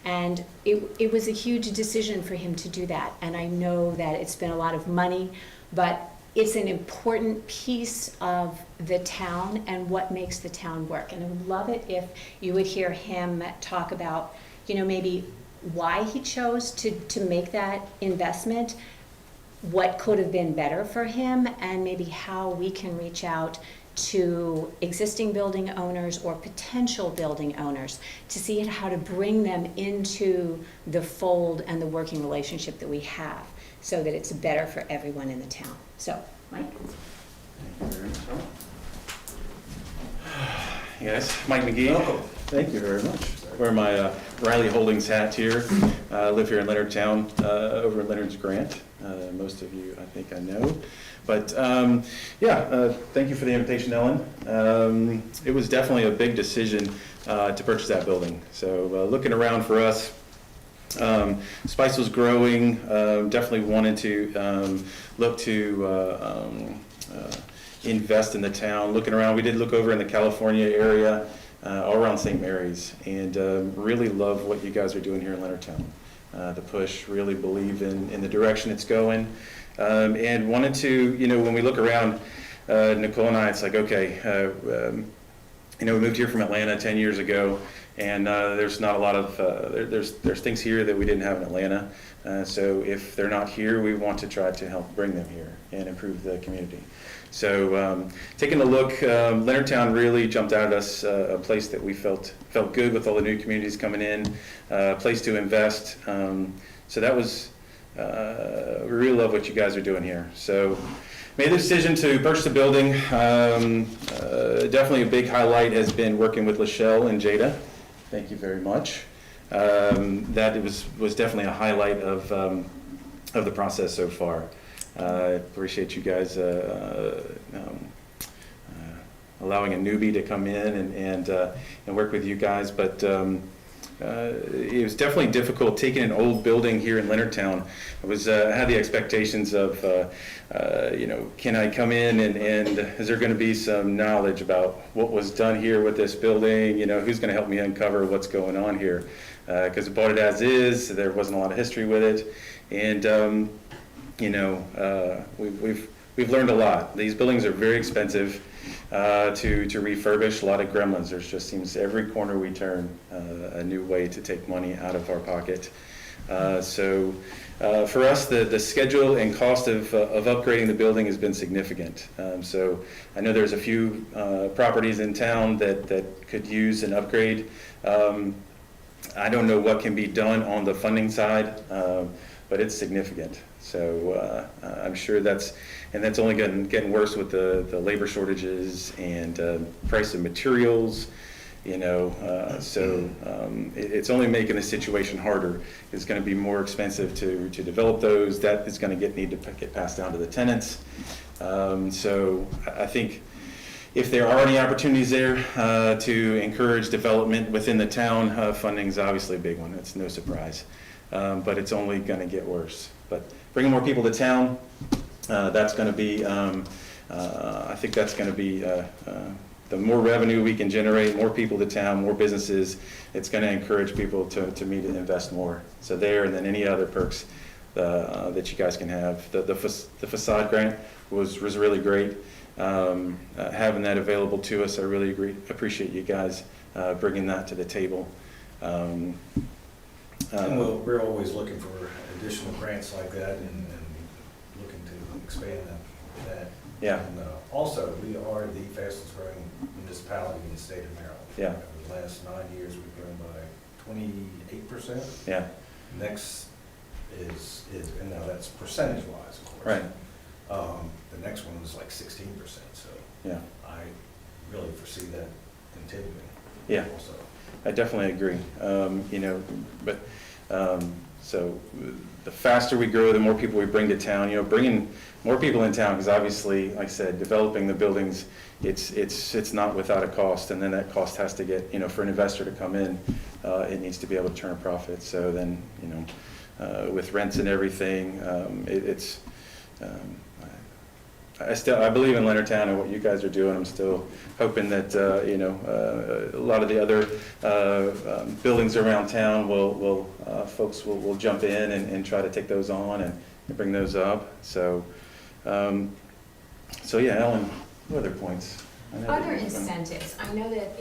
And it was a huge decision for him to do that. And I know that it's been a lot of money, but it's an important piece of the town and what makes the town work. And I would love it if you would hear him talk about, you know, maybe why he chose to make that investment, what could have been better for him, and maybe how we can reach out to existing building owners or potential building owners to see how to bring them into the fold and the working relationship that we have so that it's better for everyone in the town. So, Mike? Thank you very much. Yes, Mike McKay. Welcome. Thank you very much. Wear my Riley Holdings hat here. I live here in Leonardtown, over in Leonard's Grant. Most of you, I think I know. But thank you for the invitation, Ellen. It was definitely a big decision to purchase that building. So looking around for us, Spice was growing, definitely wanted to look to invest in the town. Looking around, we did look over in the California area, all around St. Mary's, and really love what you guys are doing here in Leonardtown. The push, really believe in the direction it's going, and wanted to, you know, when we look around, Nicole and I, it's like, okay, you know, we moved here from Atlanta 10 years ago, and there's not a lot of, there's things here that we didn't have in Atlanta, so if they're not here, we want to try to help bring them here and improve the community. So taking a look, Leonardtown really jumped out at us, a place that we felt good with all the new communities coming in, a place to invest. So that was, we really love what you guys are doing here. So made the decision to purchase the building. Definitely a big highlight has been working with Laschelle and Jada. Thank you very much. That was definitely a highlight of the process so far. Appreciate you guys allowing a newbie to come in and work with you guys, but it was definitely difficult taking an old building here in Leonardtown. I had the expectations of, you know, can I come in and is there going to be some knowledge about what was done here with this building? You know, who's going to help me uncover what's going on here? Because I bought it as is, there wasn't a lot of history with it, and you know, we've learned a lot. These buildings are very expensive to refurbish. A lot of gremlins. There's just seems every corner we turn a new way to take money out of our pocket. So for us, the schedule and cost of upgrading the building has been significant. So I know there's a few properties in town that could use an upgrade. I don't know what can be done on the funding side, but it's significant. So I'm sure that's only getting worse with the labor shortages and price of materials, you know, so it's only making the situation harder. It's going to be more expensive to develop those. That is going to need to get passed down to the tenants. So I think if there are any opportunities there to encourage development within the town, funding is obviously a big one. It's no surprise, but it's only going to get worse. But bringing more people to town, that's going to be, I think that's going to be, the more revenue we can generate, more people to town, more businesses, it's going to encourage people to meet and invest more. So there, and then any other perks that you guys can have. The facade grant was really great. Having that available to us, I really appreciate you guys bringing that to the table. And we're always looking for additional grants like that and looking to expand that. Yeah. And also, we are the fastest growing municipality in the state of Maryland. Yeah. Over the last 9 years, we've grown by 28%. Yeah. Next is and now that's percentage wise, of course. Right. The next one was like 16%. So yeah, I really foresee that continuing. Yeah. Also. I definitely agree. You know, but so the faster we grow, the more people we bring to town. You know, bringing more people in town, because obviously, like I said, developing the buildings, it's not without a cost, and then that cost has to get, you know, for an investor to come in, it needs to be able to turn a profit. So then, you know, with rents and everything, I believe in Leonardtown and what you guys are doing. I'm still hoping that you know, a lot of the other buildings around town folks will jump in and try to take those on and bring those up. So So, yeah, Ellen, what other points? I know that Other you've been- incentives, I know that,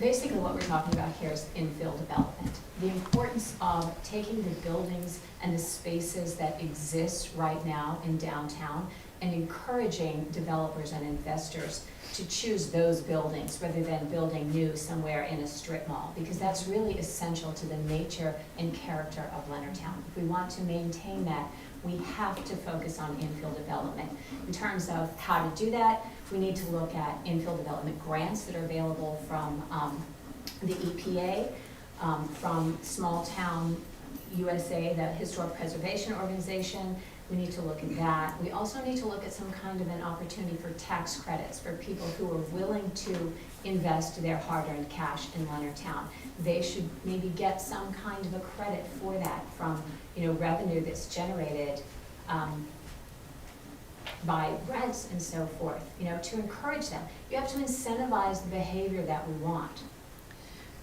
basically what we're talking about here is infill development. The importance of taking the buildings and the spaces that exist right now in downtown and encouraging developers and investors to choose those buildings rather than building new somewhere in a strip mall, because that's really essential to the nature and character of Leonardtown. If we want to maintain that, we have to focus on infill development. In terms of how to do that, we need to look at infill development grants that are available from the EPA, from Small Town USA, the Historic Preservation Organization. We need to look at that. We also need to look at some kind of an opportunity for tax credits for people who are willing to invest their hard-earned cash in Leonardtown. They should maybe get some kind of a credit for that from, revenue that's generated by rents and so forth, to encourage them. You have to incentivize the behavior that we want.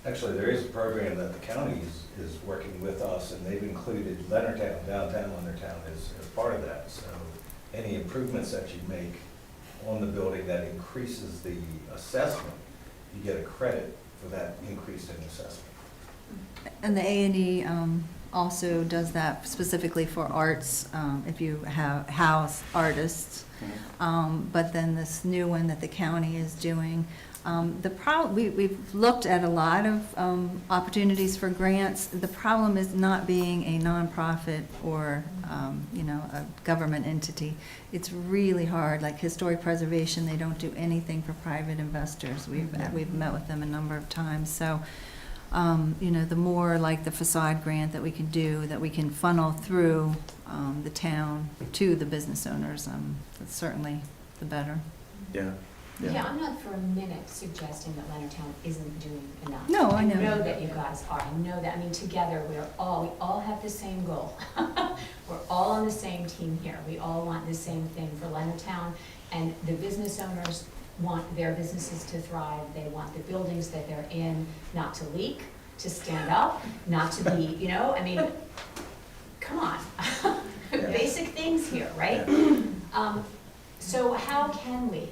Actually, there is a program that the county is working with us, and they've included Leonardtown, downtown Leonardtown as part of that. So any improvements that you make on the building that increases the assessment, you get a credit for that increase in assessment. And the A&E also does that specifically for arts, if you have house artists. But then this new one that the county is doing, we've looked at a lot of opportunities for grants. The problem is not being a nonprofit or a government entity. It's really hard. Like historic preservation, they don't do anything for private investors. We've met with them a number of times. So the more like the facade grant that we can do, that we can funnel through the town to the business owners, that's certainly the better. Yeah. Yeah, I'm not for a minute suggesting that Leonardtown isn't doing enough. No, I know. I know that you guys are. I know that. together we all have the same goal. We're all on the same team here. We all want the same thing for Leonardtown, and the business owners want their businesses to thrive. They want the buildings that they're in not to leak, to stand up, not to be, come on. Basic things here, right? So how can we,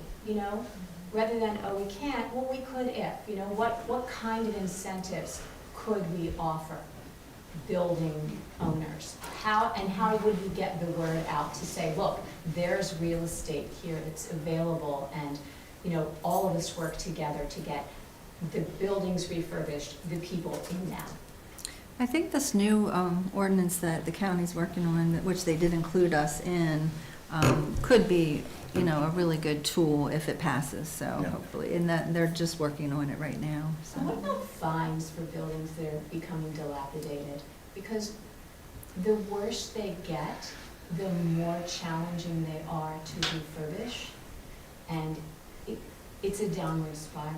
rather than, oh, we can't, well, we could if, what kind of incentives could we offer building owners? How would we get the word out to say, look, there's real estate here that's available, and all of us work together to get the buildings refurbished, the people in them. I think this new ordinance that the county's working on, which they did include us in, could be, a really good tool if it passes, so hopefully, and that they're just working on it right now, so. What about fines for buildings that are becoming dilapidated? Because the worse they get, the more challenging they are to refurbish, and it's a downward spiral.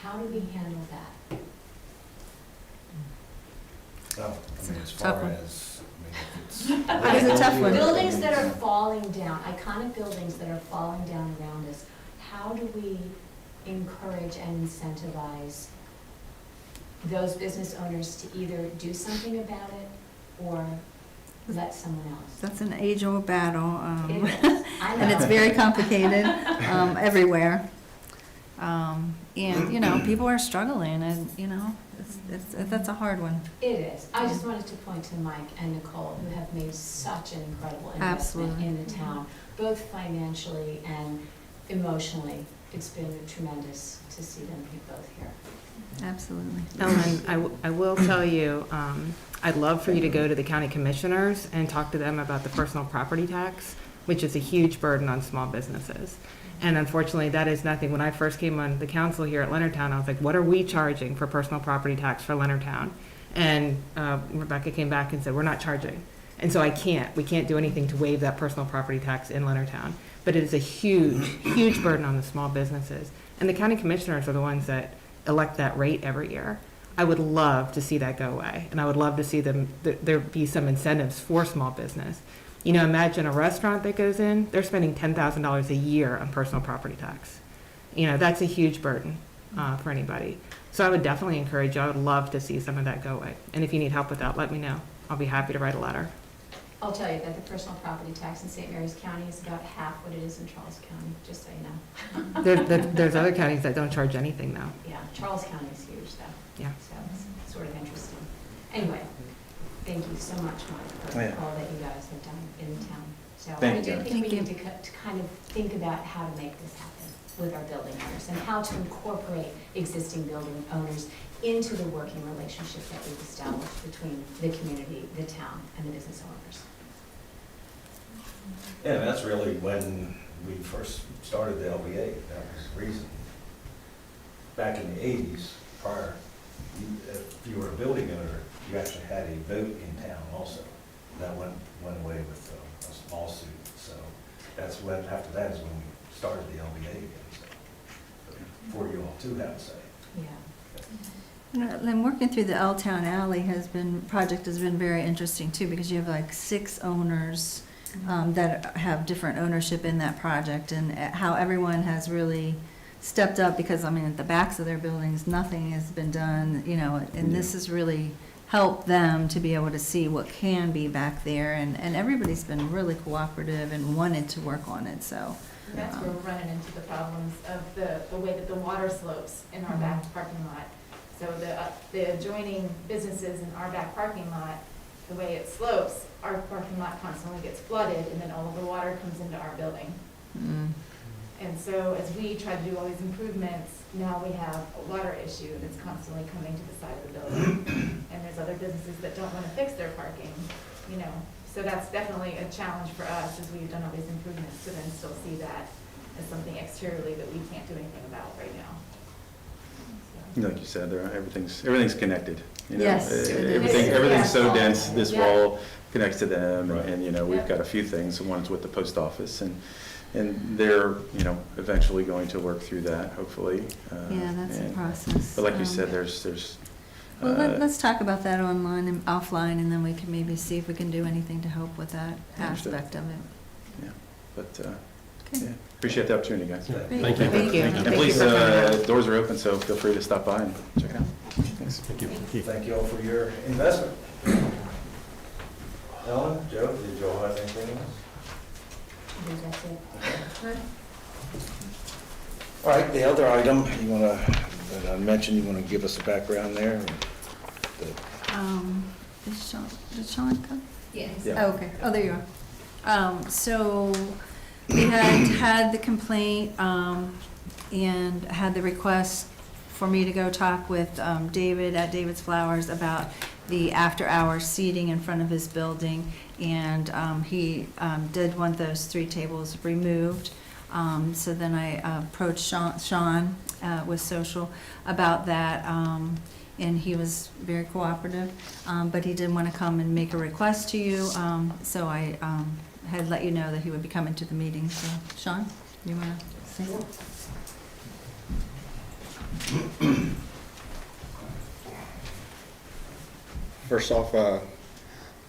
How do we handle that? Well, as tough far one. as, it's. It is a tough one. Buildings that are falling down, iconic buildings that are falling down around us, how do we encourage and incentivize those business owners to either do something about it or let someone else? That's an age-old battle, It is. I know. and it's very complicated everywhere. And people are struggling, and that's a hard one. It is. I just wanted to point to Mike and Nicole, who have made such an incredible investment Absolutely. in the town, both financially and emotionally. It's been tremendous to see them both here. Absolutely. Ellen, I will tell you, I'd love for you to go to the county commissioners and talk to them about the personal property tax, which is a huge burden on small businesses. And unfortunately, that is nothing. When I first came on the council here at Leonardtown, I was like, what are we charging for personal property tax for Leonardtown? And Rebecca came back and said, we're not charging. And so we can't do anything to waive that personal property tax in Leonardtown. But it is a huge, huge burden on the small businesses. And the county commissioners are the ones that elect that rate every year. I would love to see that go away. And I would love to see there be some incentives for small business. Imagine a restaurant that goes in, they're spending $10,000 a year on personal property tax. That's a huge burden for anybody. So I would definitely encourage you. I would love to see some of that go away. And if you need help with that, let me know. I'll be happy to write a letter. I'll tell you that the personal property tax in St. Mary's County is about half what it is in Charles County, just so you know. There's other counties that don't charge anything though. Yeah, Charles County is huge though. Yeah. So it's sort of interesting. Anyway, thank you so much, Mike, for all that you guys have done in the town. So Thank I do you. think we need to kind of think about how to make this happen with our building owners and how to incorporate existing building owners into the working relationship that we've established between the community, the town, and the business owners. Yeah, and that's really when we first started the LBA, that was the reason. Back in the 80s, prior, if you were a building owner, you actually had a vote in town also. That went away with a lawsuit, so that's when, after that is when we started the LBA again, so for you all to have a say. Yeah. And working through the L-Town Alley project has been very interesting too, because you have like 6 owners that have different ownership in that project, and how everyone has really stepped up, because I mean, at the backs of their buildings, nothing has been done, you know, and this has really helped them to be able to see what can be back there, and everybody's been really cooperative and wanted to work on it, so. And that's where we're running into the problems of the way that the water slopes in our back parking lot. So the adjoining businesses in our back parking lot, the way it slopes, our parking lot constantly gets flooded, and then all of the water comes into our building. And so as we try to do all these improvements, now we have a water issue that's constantly coming to the side of the building. And there's other businesses that don't want to fix their parking, you know. So that's definitely a challenge for us, as we've done all these improvements, to then still see that as something exteriorly that we can't do anything about right now. Like you said, everything's connected. You know? Yes. Everything's so dense. This Yeah. wall connects to them, Right. and you know, we've got a few things. One's with the post office, and they're, you know, eventually going to work through that, hopefully. Yeah, that's a and- process. But like you said, there's. Well, let's talk about that online and offline, and then we can maybe see if we can do anything to help with that Understood. aspect of it. Yeah, but Okay. yeah, appreciate the opportunity, guys. Great. Thank you. Thank you. And Thank you please, for coming out. doors are open, so feel free to stop by and check it out. Thanks. Thank you. Thank you all for your investment. Ellen, Joe, did you all have anything else? I think that's it. All right, the other item you want to, that I mentioned, you want to give us a background there? Did Sean come? Yeah. Yeah. Oh, okay. Oh, there you are. So we had the complaint, and had the request for me to go talk with David at David's Flowers about the after-hours seating in front of his building, and he did want those 3 tables removed. So then I approached Sean with Social about that, and he was very cooperative, but he did want to come and make a request to you, so I had let you know that he would be coming to the meeting. So, Sean, you want to say something? First off, I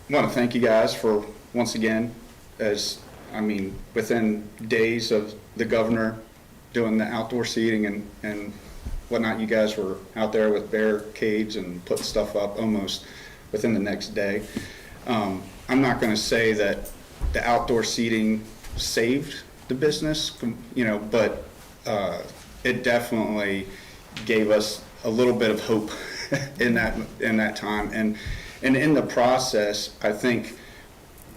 want to thank you guys for, once again, within days of the governor doing the outdoor seating and whatnot, you guys were out there with barricades and putting stuff up almost within the next day. I'm not going to say that the outdoor seating saved the business, but it definitely gave us a little bit of hope in that time, and in the process, I think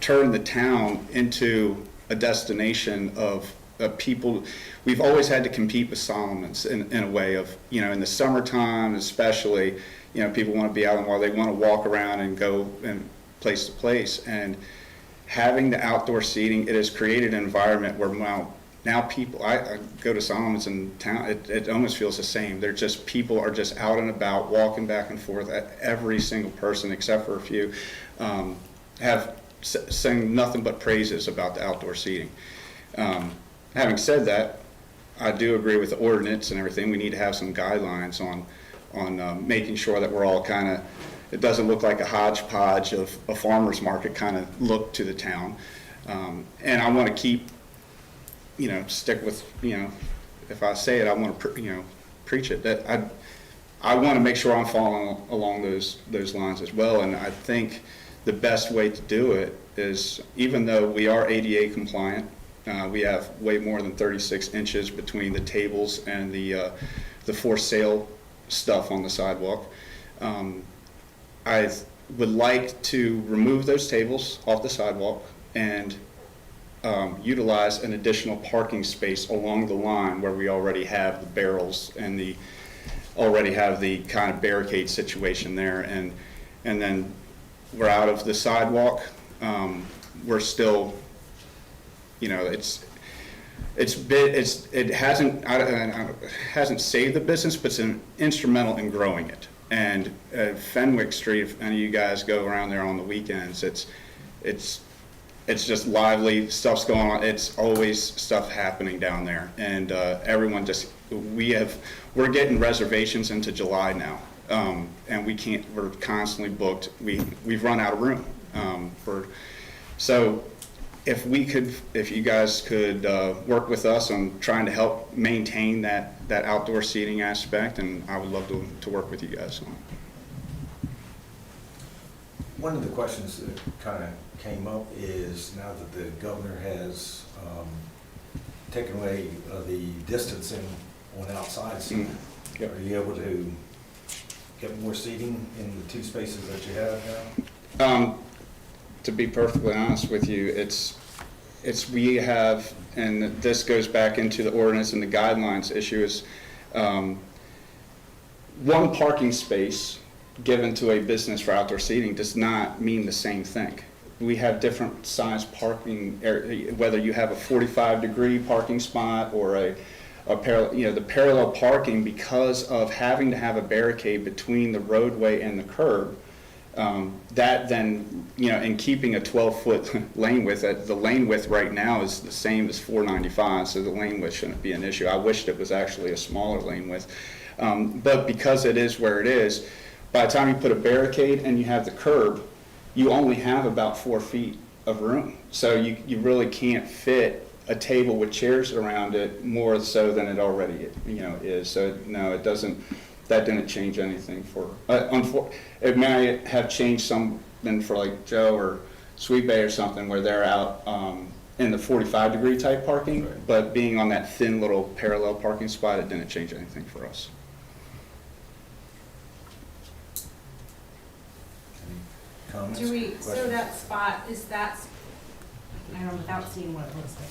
turned the town into a destination of people. We've always had to compete with Solomon's in a way of, in the summertime especially, people want to be out on water, they want to walk around and go and place to place, and having the outdoor seating, it has created an environment where now people, I go to Solomon's in town, it almost feels the same. People are just out and about, walking back and forth. Every single person, except for a few, have sang nothing but praises about the outdoor seating. Having said that, I do agree with the ordinance and everything. We need to have some guidelines on making sure that we're all kind of, it doesn't look like a hodgepodge of a farmer's market kind of look to the town. And I want to keep, stick with, if I say it, I want to, preach it. That I want to make sure I'm following along those lines as well. And I think the best way to do it is, even though we are ADA compliant, we have way more than 36 inches between the tables and the for sale stuff on the sidewalk. I would like to remove those tables off the sidewalk and utilize an additional parking space along the line where we already have the barrels and already have the kind of barricade situation there, and then we're out of the sidewalk. We're still, you know, it hasn't saved the business, but it's instrumental in growing it. And Fenwick Street, if any of you guys go around there on the weekends, it's just lively, stuff's going on. It's always stuff happening down there, and everyone we're getting reservations into July now, and we're constantly booked. We've run out of room. So if you guys could work with us on trying to help maintain that outdoor seating aspect, and I would love to work with you guys on it. One of the questions that kind of came up is, now that the governor has taken away the distancing on outside seating, are you able to get more seating in the 2 spaces that you have now? To be perfectly honest with you, we have, and this goes back into the ordinance and the guidelines issue, is one parking space given to a business for outdoor seating does not mean the same thing. We have different size parking, whether you have a 45-degree parking spot or a parallel, the parallel parking, because of having to have a barricade between the roadway and the curb. That then, in keeping a 12-foot lane width, the lane width right now is the same as 495, so the lane width shouldn't be an issue. I wished it was actually a smaller lane width. But because it is where it is, by the time you put a barricade and you have the curb, you only have about 4 feet of room. So you really can't fit a table with chairs around it more so than it already is. So no, it doesn't. That didn't change anything for. It may have changed something for like Joe or Sweet Bay or something where they're out in the 45-degree type parking, right. But being on that thin little parallel parking spot, it didn't change anything for us. Any comments? So that spot, I don't know, without seeing what it looks like,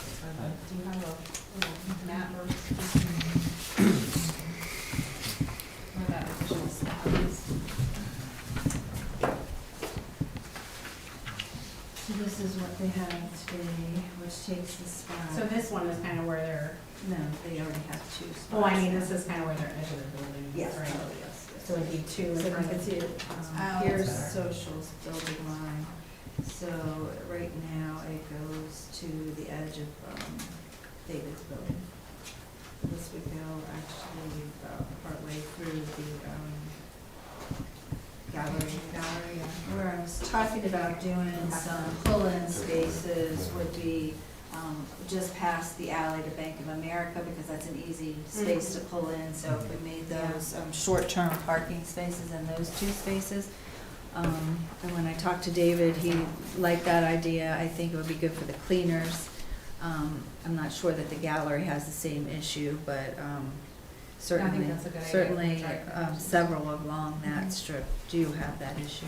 do you have a map or where that additional spot is? So this is what they have today, which takes the spot. So this one is kind of where they're, No, they already have 2 spots. oh, I mean, this is kind of where they're edge of the building. Yes, right? oh, yes. So it'd be 2 in So you front can of see it, here's socials building line. So right now it goes to the edge of David's building. This would go actually partway through the gallery. Yeah. Where I was talking about doing some pull-in spaces would be just past the alley to Bank of America, because that's an easy space to pull in. So if we made those short-term parking spaces in those 2 spaces. And when I talked to David, he liked that idea. I think it would be good for the cleaners. I'm not sure that the gallery has the same issue, but certainly, that's a good idea. certainly several along that strip do have that issue.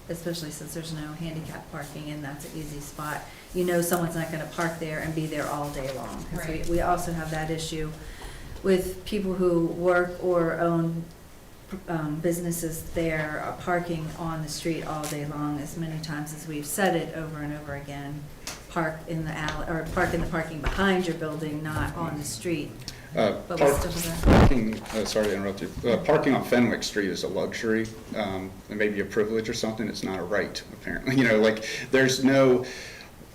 Especially since there's no handicap parking and that's an easy spot. You know someone's not gonna park there and be there all day long. 'Cause Right. we also have that issue with people who work or own businesses there, parking on the street all day long. As many times as we've said it over and over again, park in the alley, or park in the parking behind your building, not on the street. But we still have that. Parking, sorry to interrupt you. Parking on Fenwick Street is a luxury. It may be a privilege or something. It's not a right, apparently. There's no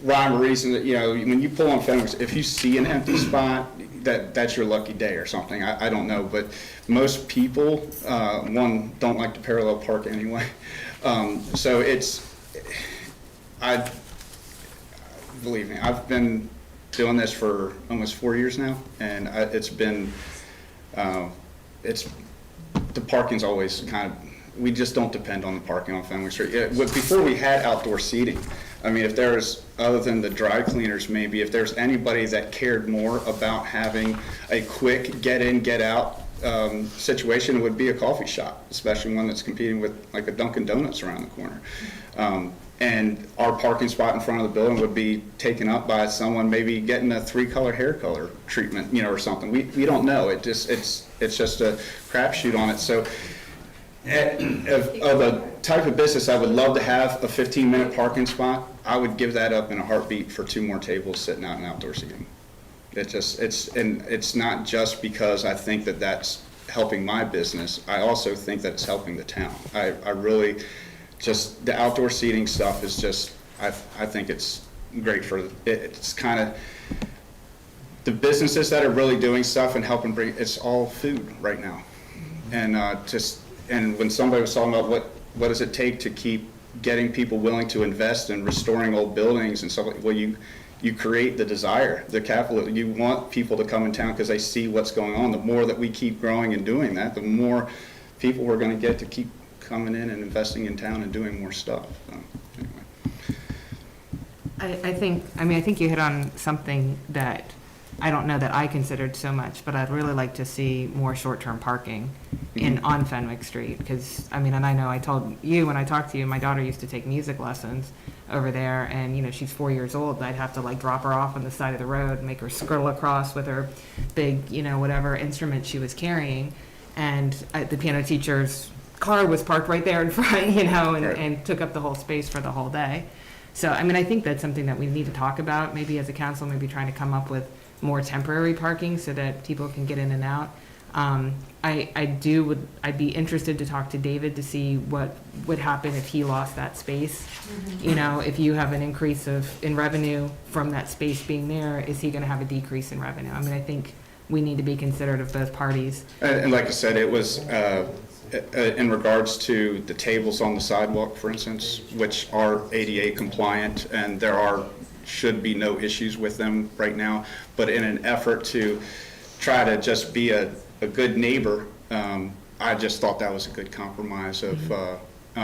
rhyme or reason that, when you pull on Fenwick, if you see an empty spot, that's your lucky day or something. I don't know, but most people, one, don't like to parallel park anyway. So believe me, I've been doing this for almost 4 years now, and the parking's always kind of we just don't depend on the parking on Fenwick Street. Before we had outdoor seating, I mean, if there's, other than the dry cleaners maybe, if there's anybody that cared more about having a quick get in, get out situation, it would be a coffee shop, especially one that's competing with like a Dunkin' Donuts around the corner. And our parking spot in front of the building would be taken up by someone maybe getting a 3-color hair color treatment, or something. We don't know. It's just a crapshoot on it. So of a type of business I would love to have a 15-minute parking spot, I would give that up in a heartbeat for 2 more tables sitting out in outdoor seating. It's not just because I think that that's helping my business. I also think that it's helping the town. I really just, the outdoor seating stuff is just, I think it's great for, it's kind of, the businesses that are really doing stuff and helping bring, it's all food right now. And and when somebody was talking about what does it take to keep getting people willing to invest in restoring old buildings and stuff, well, you create the desire, the capital. You want people to come in town because they see what's going on. The more that we keep growing and doing that, the more people we're going to get to keep coming in and investing in town and doing more stuff. So, anyway. I think you hit on something that I don't know that I considered so much, but I'd really like to see more short-term parking on Fenwick Street, because, and I know I told you when I talked to you, my daughter used to take music lessons over there, and, she's 4 years old, and I'd have to, drop her off on the side of the road, and make her scroll across with her big, whatever instrument she was carrying, and the piano teacher's car was parked right there in front, and took up the whole space for the whole day. So, I think that's something that we need to talk about, maybe as a council, maybe trying to come up with more temporary parking so that people can get in and out. I'd be interested to talk to David to see what would happen if he lost that space. If you have an increase in revenue from that space being there, is he gonna have a decrease in revenue? I think we need to be considerate of both parties. And like I said, it was, in regards to the tables on the sidewalk, for instance, which are ADA compliant, and there should be no issues with them right now, but in an effort to try to just be a good neighbor, I just thought that was a good compromise of,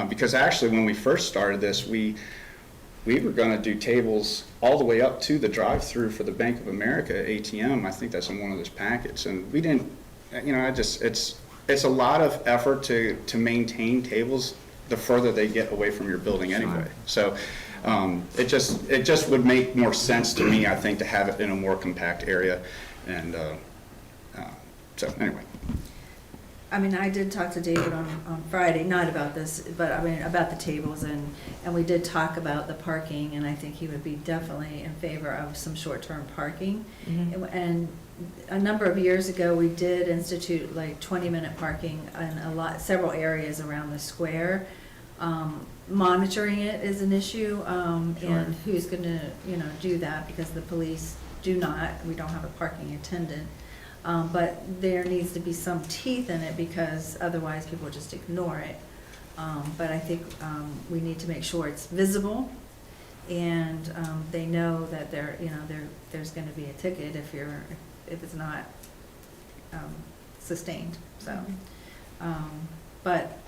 because actually when we first started this, we were going to do tables all the way up to the drive-through for the Bank of America ATM. I think that's in one of those packets, and we didn't, it's a lot of effort to maintain tables the further they get away from your building anyway. So it just would make more sense to me, I think, to have it in a more compact area. And so anyway. I did talk to David on Friday, not about this, but about the tables, and we did talk about the parking, and I think he would be definitely in favor of some short-term parking. And a number of years ago, we did institute 20-minute parking in several areas around the square. Monitoring it is an issue, and who's going to do that, because the police we don't have a parking attendant. But there needs to be some teeth in it, because otherwise people just ignore it. But I think we need to make sure it's visible, and they know that there's going to be a ticket if it's not sustained. So, but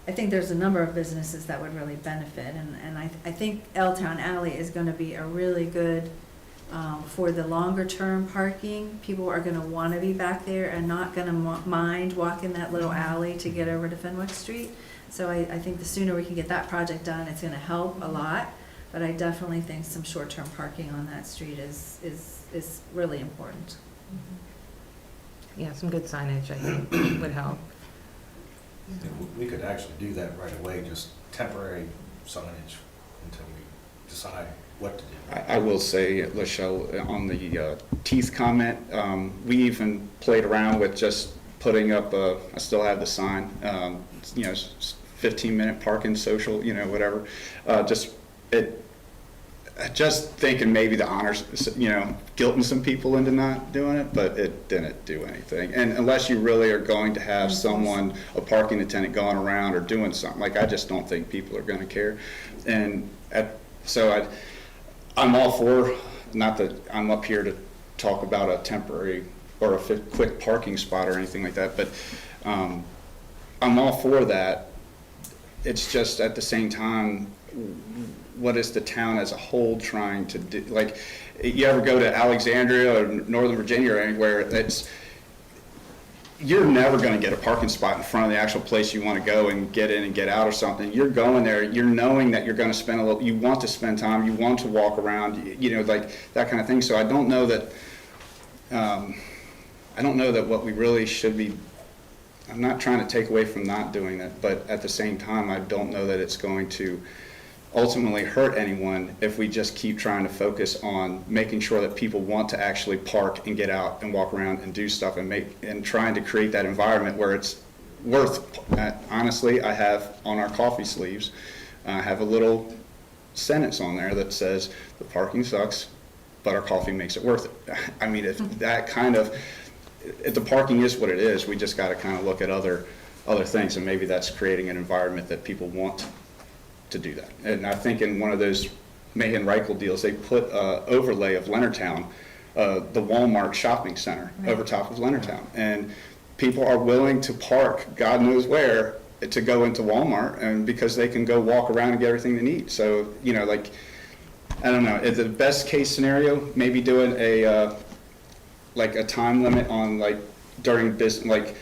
I think there's a number of businesses that would really benefit, and I think L-Town Alley is going to be a really good. For the longer term parking, people are going to want to be back there and not going to mind walking that little alley to get over to Fenwick Street. So I think the sooner we can get that project done, it's going to help a lot. But I definitely think some short term parking on that street is really important. Yeah, some good signage, I think, would help. We could actually do that right away, just temporary signage until we decide what to do. I will say, Laschelle, on the teeth comment, we even played around with just putting up I still have the sign, 15-minute parking, social, whatever. Just thinking maybe the honors, guilting some people into not doing it, but it didn't do anything. And unless you really are going to have someone, a parking attendant, going around or doing something, I just don't think people are going to care. And I'm all for, not that I'm up here to talk about a temporary or a quick parking spot or anything like that, but I'm all for that it's just at the same time, what is the town as a whole trying to do? Like, you ever go to Alexandria or Northern Virginia or anywhere, you're never going to get a parking spot in front of the actual place you want to go and get in and get out or something. You're going there, you're knowing that you're going to spend you want to spend time, you want to walk around, like that kind of thing. So I don't know that, what we really should be, I'm not trying to take away from not doing that, but at the same time, I don't know that it's going to ultimately hurt anyone if we just keep trying to focus on making sure that people want to actually park and get out and walk around and do stuff and trying to create that environment where it's worth. Honestly, I have on our coffee sleeves, I have a little sentence on there that says the parking sucks, but our coffee makes it worth it. I mean, if that kind of, if the parking is what it is, we just got to kind of look at other things, and maybe that's creating an environment that people want to do that. And I think in one of those Mahan Reichel deals, they put an overlay of Leonardtown, the Walmart shopping center, over top of Leonardtown. And people are willing to park God knows where to go into Walmart, and because they can go walk around and get everything they need. So, like, I don't know, the best case scenario, maybe doing a time limit on, like, during business, like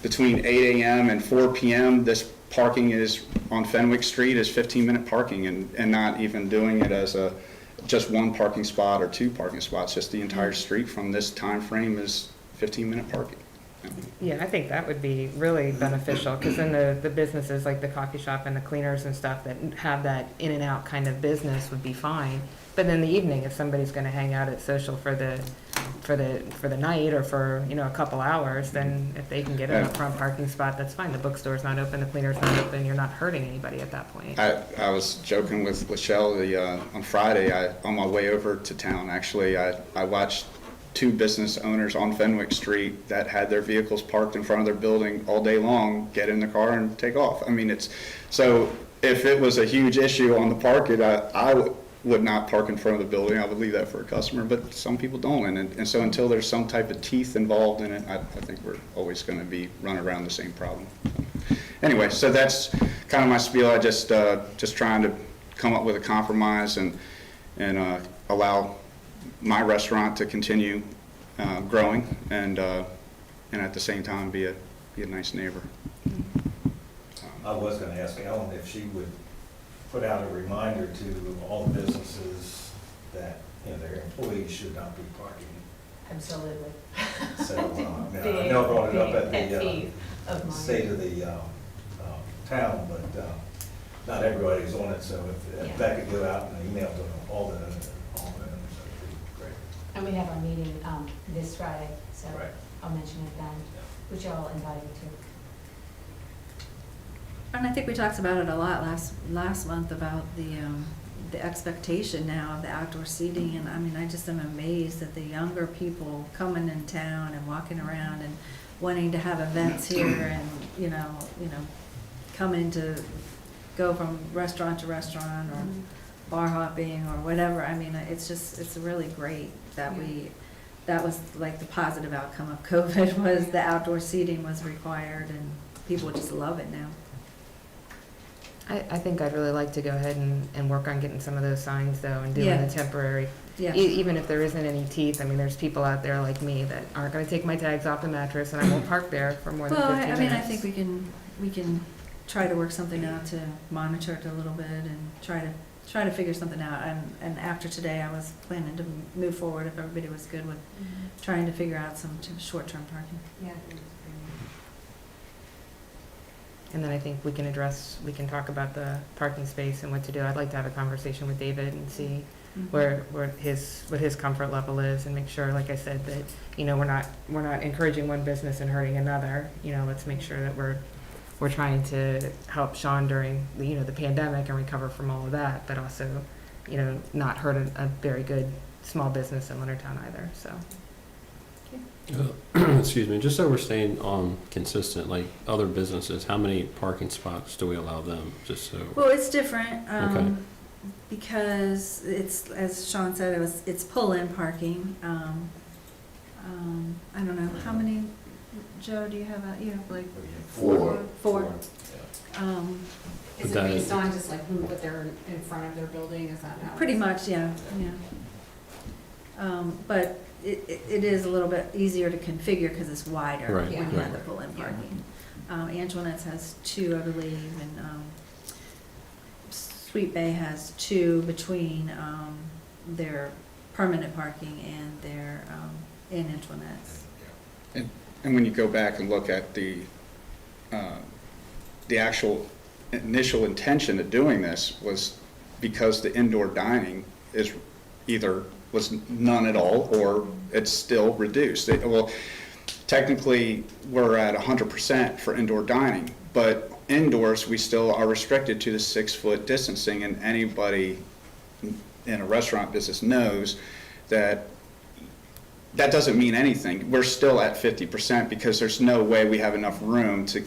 between 8 a.m. and 4 p.m., this parking is on Fenwick Street is 15-minute parking, and not even doing it as just one parking spot or two parking spots. Just the entire street from this time frame is 15-minute parking. Yeah, I think that would be really beneficial, because then the businesses like the coffee shop and the cleaners and stuff that have that in and out kind of business would be fine. But in the evening, if somebody's going to hang out at social for the night or for a couple hours, then if they can get an upfront parking spot, that's fine. The bookstore's not open, the cleaner's not open, you're not hurting anybody at that point. I was joking with Laschelle on Friday. On my way over to town, actually, I watched two business owners on Fenwick Street that had their vehicles parked in front of their building all day long get in the car and take off. I mean, so if it was a huge issue on the parking, I would not park in front of the building. I would leave that for a customer, but some people don't. And so until there's some type of teeth involved in it, I think we're always going to be running around the same problem. Anyway, so that's kind of my spiel. I just trying to come up with a compromise and allow my restaurant to continue growing and at the same time be a nice neighbor. I was going to ask Ellen if she would put out a reminder to all the businesses that their employees should not be parking. Absolutely. So I know I brought it up at the state of the town, but not everybody's on it. So if that could go out and email to all the owners, that'd be great. And we have our meeting this Friday, so Right. I'll mention it then, which you're all invited to. And I think we talked about it a lot last month about the expectation now of the outdoor seating, and I mean, I just am amazed at the younger people coming in town and walking around and wanting to have events here, and coming to go from restaurant to restaurant or bar hopping or whatever. I mean, it's really great that that was like the positive outcome of COVID was the outdoor seating was required, and people just love it now. I think I'd really like to go ahead and work on getting some of those signs though, and doing the temporary, even if there isn't any teeth. I mean, there's people out there like me that aren't going to take my tags off the mattress, and I won't park there for more than 15 minutes. I mean, I think we can try to work something out to monitor it a little bit and try to figure something out. And after today, I was planning to move forward if everybody was good with trying to figure out some short-term parking. Yeah. And then I think we can talk about the parking space and what to do. I'd like to have a conversation with David and see what his comfort level is, and make sure, like I said, that we're not encouraging one business and hurting another. Let's make sure that we're trying to help Sean during the pandemic and recover from all of that, but also not hurt a very good small business in Leonardtown either. So. Excuse me, just so we're staying consistent, like other businesses, how many parking spots do we allow them? Just so. Well, it's different Okay. because it's, as Sean said, it's pull-in parking. I don't know how many. Joe, do you have like Four. Four. Is it That- based on just like what they're in front of their building, is that how? Pretty it's- much, yeah. But it is a little bit easier to configure because it's wider Right, when you yeah. have the pull-in parking. Antoinette's has 2, I believe, and Sweet Bay has 2 between their permanent parking and their in Antoinette's. And when you go back and look at the actual initial intention of doing this was because the indoor dining is either was none at all or it's still reduced. Well, technically, we're at 100% for indoor dining, but indoors, we still are restricted to the 6-foot distancing, and anybody in a restaurant business knows that that doesn't mean anything. We're still at 50% because there's no way we have enough room to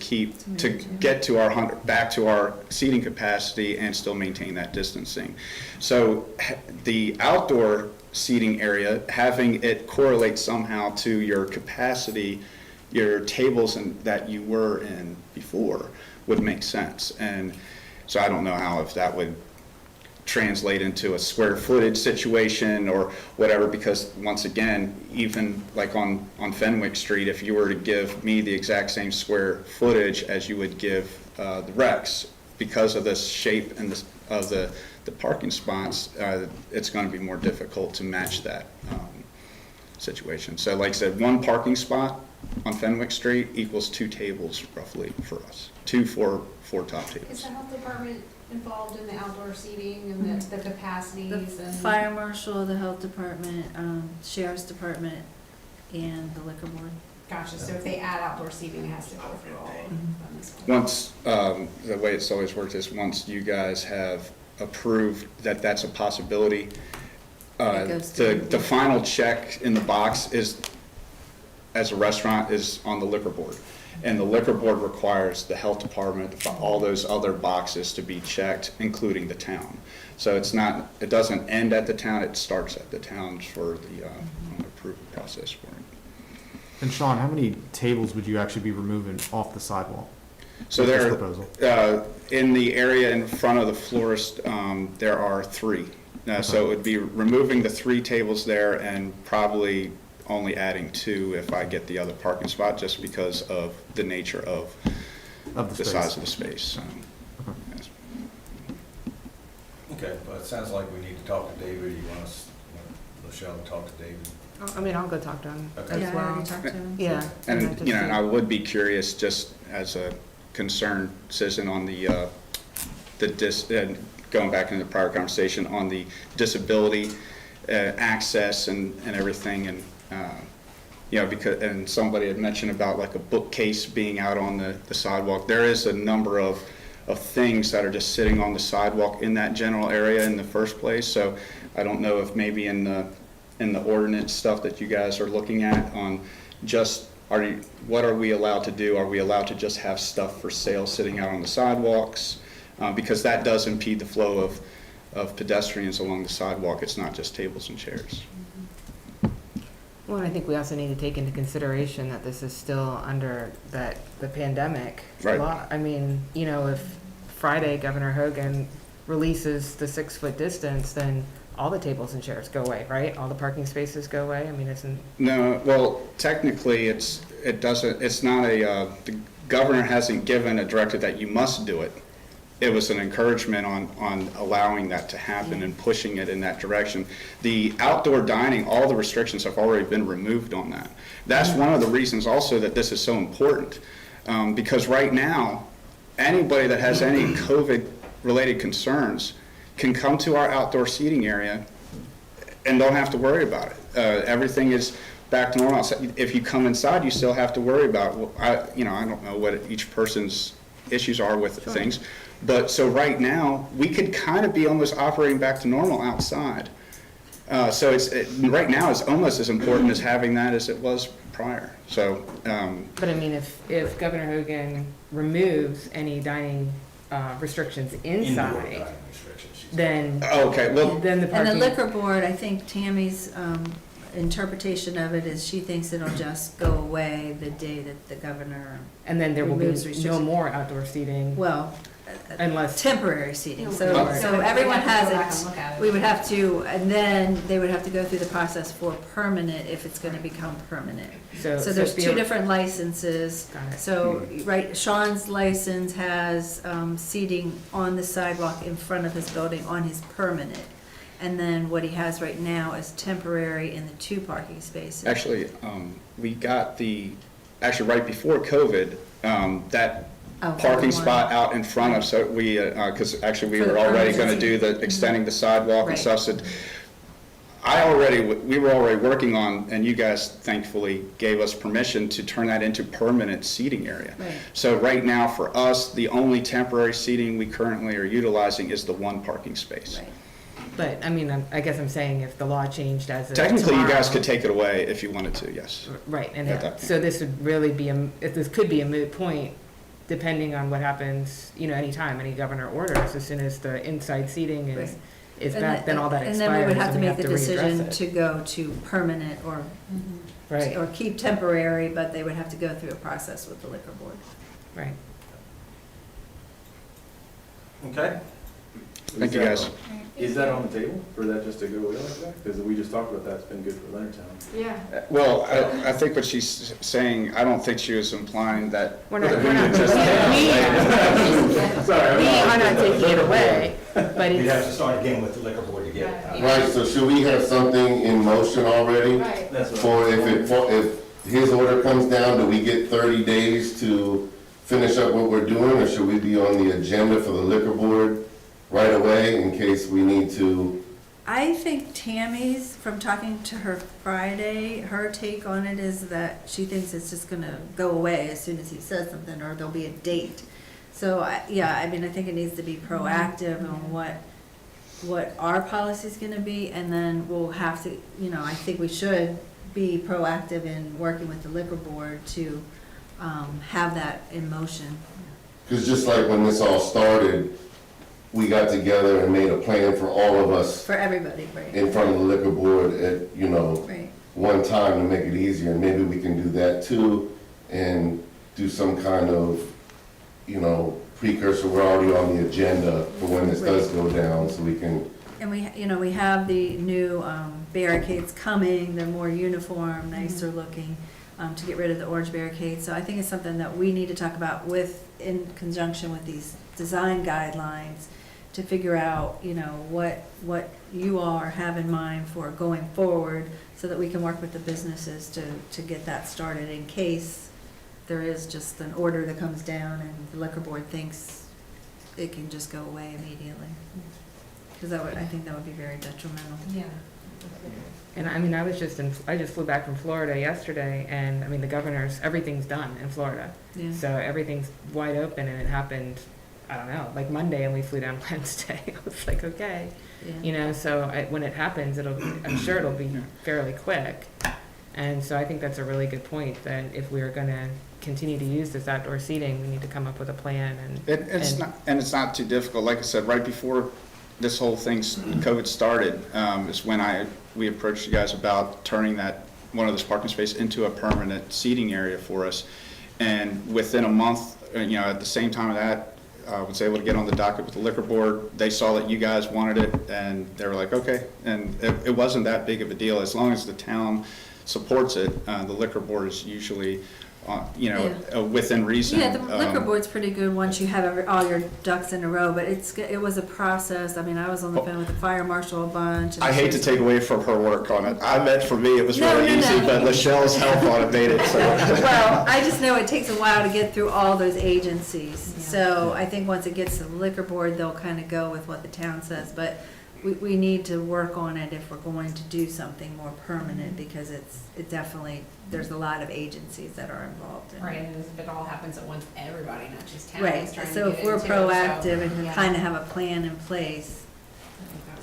get to our back to our seating capacity and still maintain that distancing. So the outdoor seating area, having it correlate somehow to your capacity, your tables that you were in before would make sense. And so I don't know how if that would translate into a square footage situation or whatever, because once again, even like on Fenwick Street, if you were to give me the exact same square footage as you would give the Rex, because of the shape and of the parking spots, it's going to be more difficult to match that situation. So like I said, 1 parking spot on Fenwick Street equals 2 tables roughly for us, 2 4 top tables. Is the health department involved in the outdoor seating and the capacities The and? fire marshal, the health department, sheriff's department, and the liquor board. Gotcha, so if they add outdoor seating, it has to go through all of them as well. Once, the way it's always worked is once you guys have approved that that's a possibility, It goes to the final check in the box is, as a restaurant, is on the liquor board. And the liquor board requires the health department, all those other boxes to be checked, including the town. So it's not, it doesn't end at the town, it starts at the town for the approval process for it. And Sean, how many tables would you actually be removing off the sidewalk? So with this there, proposal? in the area in front of the florist, there are 3. So it would be removing the 3 tables there and probably only adding 2 if I get the other parking spot, just because of the nature of the size of the space. Yes. Okay, well, it sounds like we need to talk to David. You want us, Laschelle, to talk to David? I mean, I'll go talk to him Okay. as Yeah, I well. already talked to him. Yeah. And, then just you know, see. and I would be curious, just as a concerned citizen on going back into the prior conversation on the disability access and everything, and you know, because, and somebody had mentioned about like a bookcase being out on the sidewalk. There is a number of things that are just sitting on the sidewalk in that general area in the first place. So I don't know if maybe in the ordinance stuff that you guys are looking at on just what are we allowed to do? Are we allowed to just have stuff for sale sitting out on the sidewalks? Because that does impede the flow of pedestrians along the sidewalk. It's not just tables and chairs. Well, and I think we also need to take into consideration that this is still under the pandemic Right. law. I mean, you know, if Friday Governor Hogan releases the 6-foot distance, then all the tables and chairs go away, right? All the parking spaces go away? I mean, isn't... No, well, technically, the governor hasn't given a directive that you must do it. It was an encouragement on allowing that to happen and pushing it in that direction. The outdoor dining, all the restrictions have already been removed on that. That's one of the reasons also that this is so important, because right now, anybody that has any COVID-related concerns can come to our outdoor seating area and don't have to worry about it. Everything is back to normal. So if you come inside, you still have to worry about, I don't know what each person's issues are with things. But so right now, we could kind of be almost operating back to normal outside. So right now, it's almost as important as having that as it was prior. So. But I mean, if Governor Hogan removes any dining restrictions inside, then okay, well, then the parking. And the liquor board, I think Tammy's interpretation of it is she thinks it'll just go away the day that the governor and then there will be removes no restrictions. more outdoor seating. Well, Unless- temporary seating. Right. So everyone We'd have to go back has and look at it. it. We would have to, and then they would have to go through the process for permanent if it's gonna become permanent. So there's two different licenses. Got it. So, right, Sean's license has seating on the sidewalk in front of his building on his permanent. And then what he has right now is temporary in the 2 parking spaces. Actually, we got actually right before COVID, that Oh, parking the one. spot out in front of, so we, because actually we For the were already gonna permanent do the, seating. extending the sidewalk and Right. stuff, so we were already working on, and you guys thankfully gave us permission to turn that into permanent seating area. Right. So right now, for us, the only temporary seating we currently are utilizing is the 1 parking space. Right. But, I mean, I'm- I guess I'm saying if the law changed as of Technically, you guys tomorrow- could take it away if you wanted to, yes. Right, and At that point. so this would really be, if this could be a moot point, depending on what happens, anytime, any governor orders, as soon as the inside seating is And back, then all that expires. And then we would have to make the readdress decision it. to go to permanent or Right, or keep temporary, but they would have to go through a process with the liquor board. right. Okay. Thank you, guys. Is that on the table for that just to go away like that? Because we just talked about that's been good for Leonardtown. Yeah. Well, I think what she's saying, I don't think she was implying that. We're not, that we're we not, would just- Sorry, we are not taking it away, but We'd have to it's, start again with the liquor board to get it out. Right, so should we have something in motion already? Right. That's what For if his order comes down, do we get 30 days to finish up what we're doing? Or should we be on the agenda for the liquor board right away in case we need to? I think Tammy's, from talking to her Friday, her take on it is that she thinks it's just gonna go away as soon as he says something, or there'll be a date. So, I think it needs to be proactive on what our policy's gonna be, and then we'll have to, I think we should be proactive in working with the liquor board to have that in motion. Because just like when this all started, we got together and made a plan for all of us For everybody, right? in front of the liquor board at, Right. one time to make it easier. Maybe we can do that too and do some kind of, precursor. We're already on the agenda for when this does go down, so we can. And we have the new barricades coming, they're more uniform, nicer looking, to get rid of the orange barricades. So I think it's something that we need to talk about in conjunction with these design guidelines to figure out, what you all have in mind for going forward so that we can work with the businesses to get that started in case there is just an order that comes down and the liquor board thinks it can just go away immediately. Because I think that would be very detrimental. Yeah. and I just flew back from Florida yesterday, and, the governor's, everything's done in Florida. Yeah. So everything's wide open, and it happened, I don't know, like Monday, and we flew down Wednesday. I was like, okay. Yeah. So when it happens, I'm sure it'll be fairly quick. And so I think that's a really good point, that if we're gonna continue to use this outdoor seating, we need to come up with a plan It's not too difficult. Like I said, right before this whole thing, COVID started, is when we approached you guys about turning one of those parking spaces into a permanent seating area for us. And within a month, at the same time of that, I was able to get on the docket with the liquor board. They saw that you guys wanted it, and they were like, okay. And it wasn't that big of a deal. As long as the town supports it, the liquor board is usually, within reason. Yeah, the liquor board's pretty good once you have all your ducks in a row, but it was a process. I was on the phone with the fire marshal a bunch. and I hate to take away from her work on it. I meant for me, it was really easy, but Lachelle's help on it made it so. Well, I just know it takes a while to get through all those agencies. So I think once it gets to the liquor board, they'll kind of go with what the town says. But we need to work on it if we're going to do something more permanent, because it definitely, there's a lot of agencies that are involved in it. Right, and if it all happens at once, everybody, not just towns, Right, trying to so get if we're into it, proactive and yeah. kind of have a plan in place,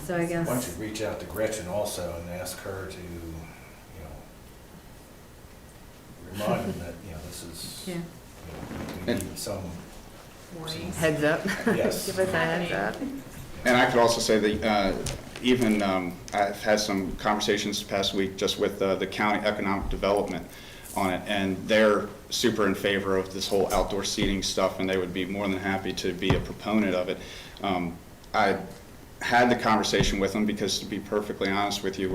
so I Why don't guess, you reach out to Gretchen also and ask her to, remind them that, this is, yeah. we need some. heads up. Yes. Give us a heads up. And I could also say that I've had some conversations this past week just with the county economic development on it, and they're super in favor of this whole outdoor seating stuff, and they would be more than happy to be a proponent of it. I had the conversation with them because, to be perfectly honest with you,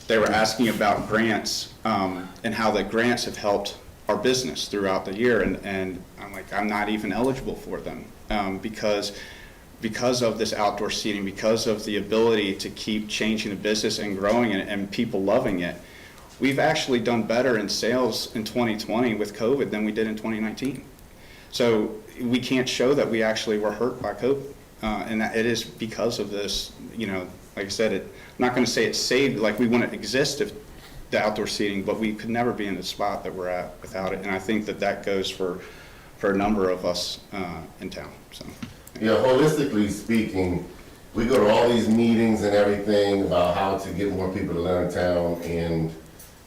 they were asking about grants and how the grants have helped our business throughout the year, and I'm like, I'm not even eligible for them because of this outdoor seating, because of the ability to keep changing the business and growing it and people loving it. We've actually done better in sales in 2020 with COVID than we did in 2019. So we can't show that we actually were hurt by COVID. And that it is because of this, like I said, I'm not going to say it's saved, like we wouldn't exist if the outdoor seating, but we could never be in the spot that we're at without it. And I think that goes for a number of us in town. So. Yeah, holistically speaking, we go to all these meetings and everything about how to get more people to Leonardtown and,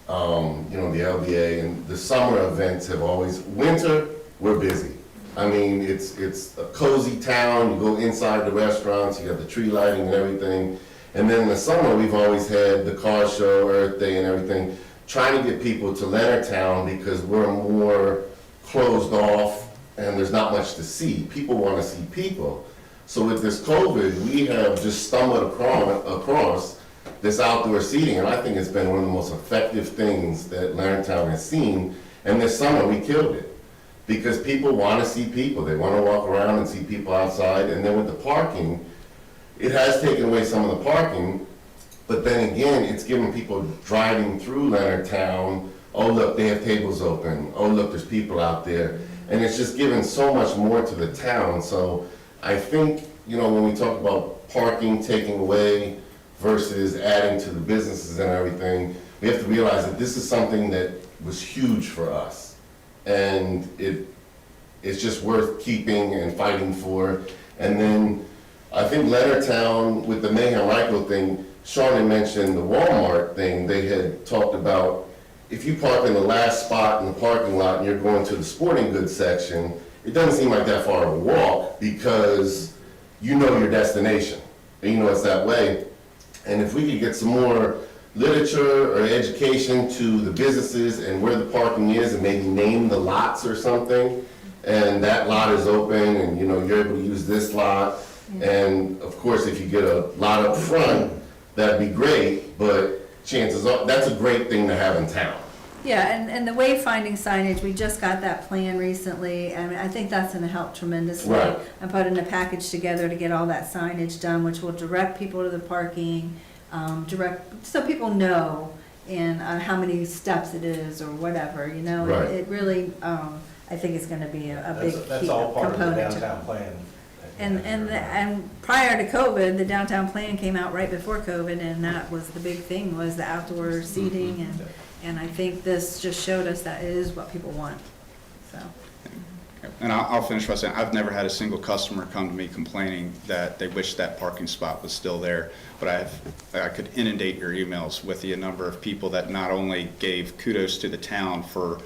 the LBA, and the summer events have always, winter, we're busy. I mean, it's a cozy town, you go inside the restaurants, you got the tree lighting and everything. And then in the summer, we've always had the car show, Earth Day and everything, trying to get people to Leonardtown because we're more closed off and there's not much to see. People want to see people. So with this COVID, we have just stumbled across this outdoor seating, and I think it's been one of the most effective things that Leonardtown has seen. And this summer, we killed it. Because people want to see people. They want to walk around and see people outside. And then with the parking, it has taken away some of the parking, but then again, it's giving people driving through Leonardtown, oh look, they have tables open, oh look, there's people out there. And it's just giving so much more to the town. So I think, when we talk about parking taking away versus adding to the businesses and everything, we have to realize that this is something that was huge for us. And it's just worth keeping and fighting for. And then I think Leonardtown, with the Mayhem Ryko thing, Sean had mentioned the Walmart thing. They had talked about if you park in the last spot in the parking lot and you're going to the sporting goods section, it doesn't seem like that far of a walk because you know your destination. And it's that way. And if we could get some more literature or education to the businesses and where the parking is and maybe name the lots or something, and that lot is open and you're able to use this lot, and of course if you get a lot up front, that'd be great, but chances are that's a great thing to have in town. Yeah, and the wayfinding signage, we just got that plan recently, and I think that's gonna help tremendously. Right. I'm putting a package together to get all that signage done, which will direct people to the parking, so people know and how many steps it is or whatever, Right. It really, I think it's gonna be a big That's key all part of the component. downtown plan. And prior to COVID, the downtown plan came out right before COVID, and that was the big thing, was the outdoor seating, and I think this just showed us that it is what people want, so. And I'll finish by saying, I've never had a single customer come to me complaining that they wish that parking spot was still there. But I could inundate your emails with the number of people that not only gave kudos to the town for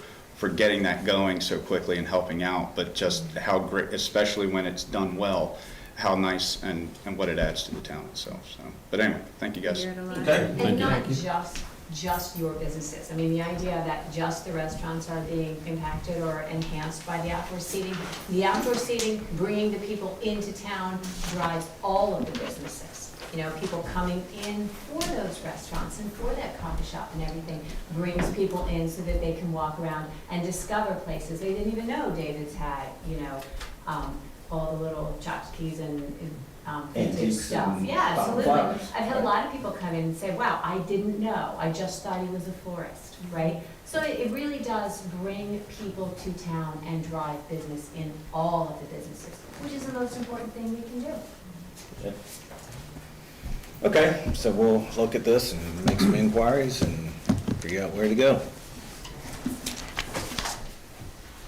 getting that going so quickly and helping out, but just how great, especially when it's done well, how nice and what it adds to the town itself. So, but anyway, thank you guys. Okay. And not just your businesses. I mean, the idea that just the restaurants are being impacted or enhanced by the outdoor seating, bringing the people into town drives all of the businesses. People coming in for those restaurants and for that coffee shop and everything brings people in so that they can walk around and discover places they didn't even know David's had, all the little tchotchkes and vintage stuff. Yeah, absolutely. I've had a lot of people come in and say, wow, I didn't know. I just thought he was a florist, right? So it really does bring people to town and drive business in all of the businesses, which is the most important thing we can do. Okay, so we'll look at this and make some inquiries and figure out where to go.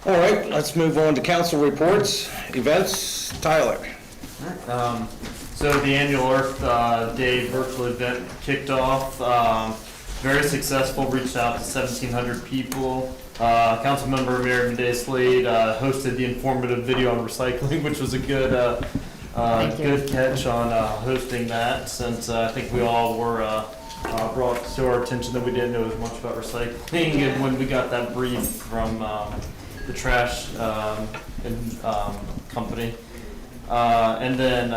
All right, let's move on to council reports, events. Tyler. So the annual Earth Day virtual event kicked off, very successful, reached out to 1,700 people. Councilmember Mayor Day Slade hosted the informative video on recycling, which was a good catch on hosting that, since I think we all were brought to our attention that we didn't know as much about recycling, and when we got that brief from the trash company. And then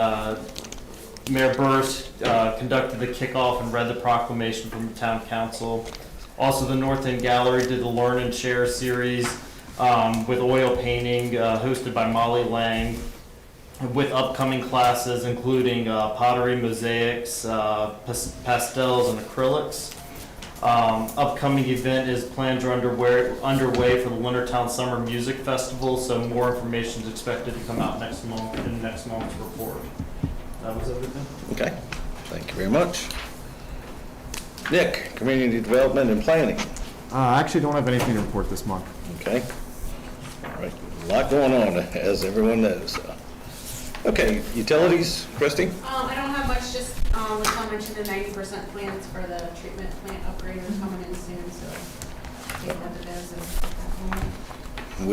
Mayor Burris conducted the kickoff and read the proclamation from the town council. Also, the North End Gallery did the Learn and Share series with oil painting hosted by Molly Lang, with upcoming classes including pottery, mosaics, pastels, and acrylics. Upcoming event is plans are underway for the Leonardtown Summer Music Festival, so more information is expected to come out next month in next month's report. That was everything. Okay, thank you very much. Nick, Community Development and Planning. I actually don't have anything to report this month. Okay. All right, a lot going on, as everyone knows. Okay, utilities, Kristi? I don't have much, just, as I mentioned, the 90% plans for the treatment plant upgrade are coming in soon, so take that to those and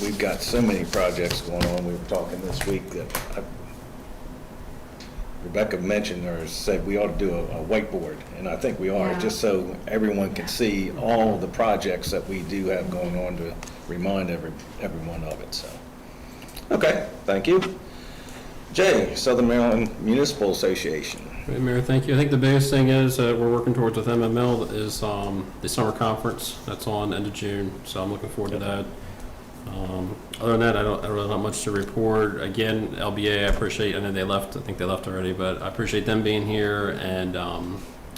We've got so many projects going on. We were talking this week that Rebecca mentioned or said we ought to do a whiteboard, and I think we are, just so everyone can see all the projects that we do have going on to remind everyone of it. So, okay, thank you. Jay, Southern Maryland Municipal Association. Great, Mayor, thank you. I think the biggest thing is we're working towards with MML is the summer conference that's on end of June, so I'm looking forward to that. Other than that, I don't really have much to report. Again, LBA, I appreciate. I know they left. I think they left already, but I appreciate them being here, and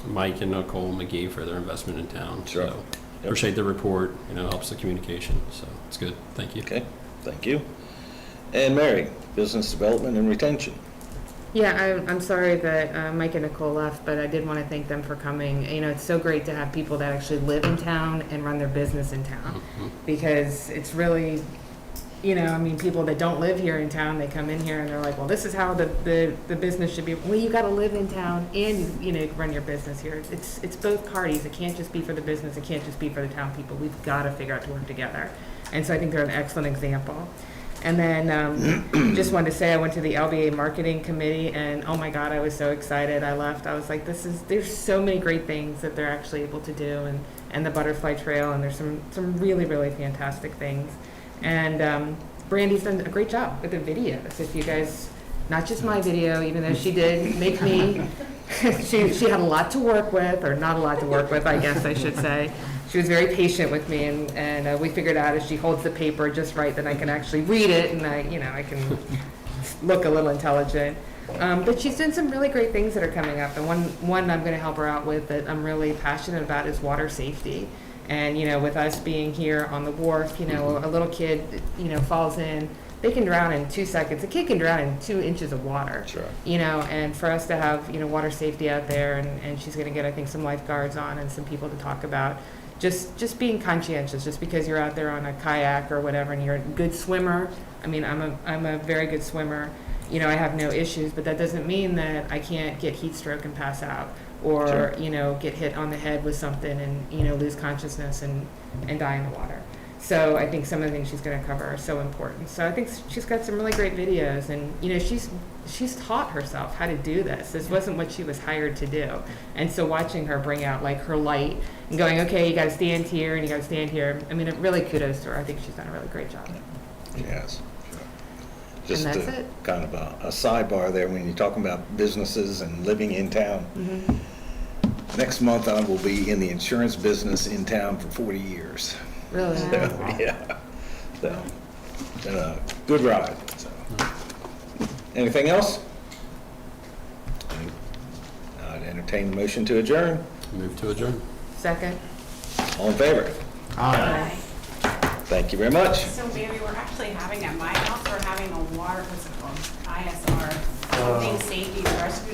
Mike and Nicole McGee for their investment in town. Sure. So appreciate the report. Helps the communication. So it's good. Thank you. Okay, thank you. And Mary, Business Development and Retention. Yeah, I'm sorry that Mike and Nicole left, but I did want to thank them for coming. It's so great to have people that actually live in town and run their business in town, because it's really, people that don't live here in town, they come in here and they're like, well, this is how the business should be. Well, you got to live in town and run your business here. It's both parties. It can't just be for the business. It can't just be for the town people. We've got to figure out to work together. And so I think they're an excellent example. And then just wanted to say I went to the LBA Marketing Committee, and oh my God, I was so excited. I left. I was like, there's so many great things that they're actually able to do, and the Butterfly Trail, and there's some really, really fantastic things. And Brandy's done a great job with the videos. If you guys, not just my video, even though she did make me, she had a lot to work with, or not a lot to work with, I guess I should say. She was very patient with me, and we figured out if she holds the paper just right, then I can actually read it, and I can look a little intelligent. But she's done some really great things that are coming up, and one I'm going to help her out with that I'm really passionate about is water safety. And with us being here on the wharf, a little kid, falls in, they can drown in 2 seconds. A kid can drown in 2 inches of water. Sure. And for us to have water safety out there, and she's going to get, I think, some lifeguards on and some people to talk about. Just being conscientious, just because you're out there on a kayak or whatever and you're a good swimmer. I mean, I'm a very good swimmer. I have no issues, but that doesn't mean that I can't get heat stroke and pass out, or Sure. Get hit on the head with something and lose consciousness and die in the water. So I think some of the things she's going to cover are so important. So I think she's got some really great videos, and she's taught herself how to do this. This wasn't what she was hired to do. And so watching her bring out like her light and going, okay, you got to stand here and you got to stand here. I mean, it really kudos to her. I think she's done a really great job. Yes. Just And that's it. kind of a sidebar there when you're talking about businesses and living in town. Mm-hmm. Next month I will be in the insurance business in town for 40 years. Really? So, yeah. So, been a good ride. So. Anything else? I'd entertain the motion to adjourn. Move to adjourn. Second. All in favor? Aye. Thank you very much. So maybe we're actually having at my house, we're having a water, what's it called, ISR, something safety, the rescue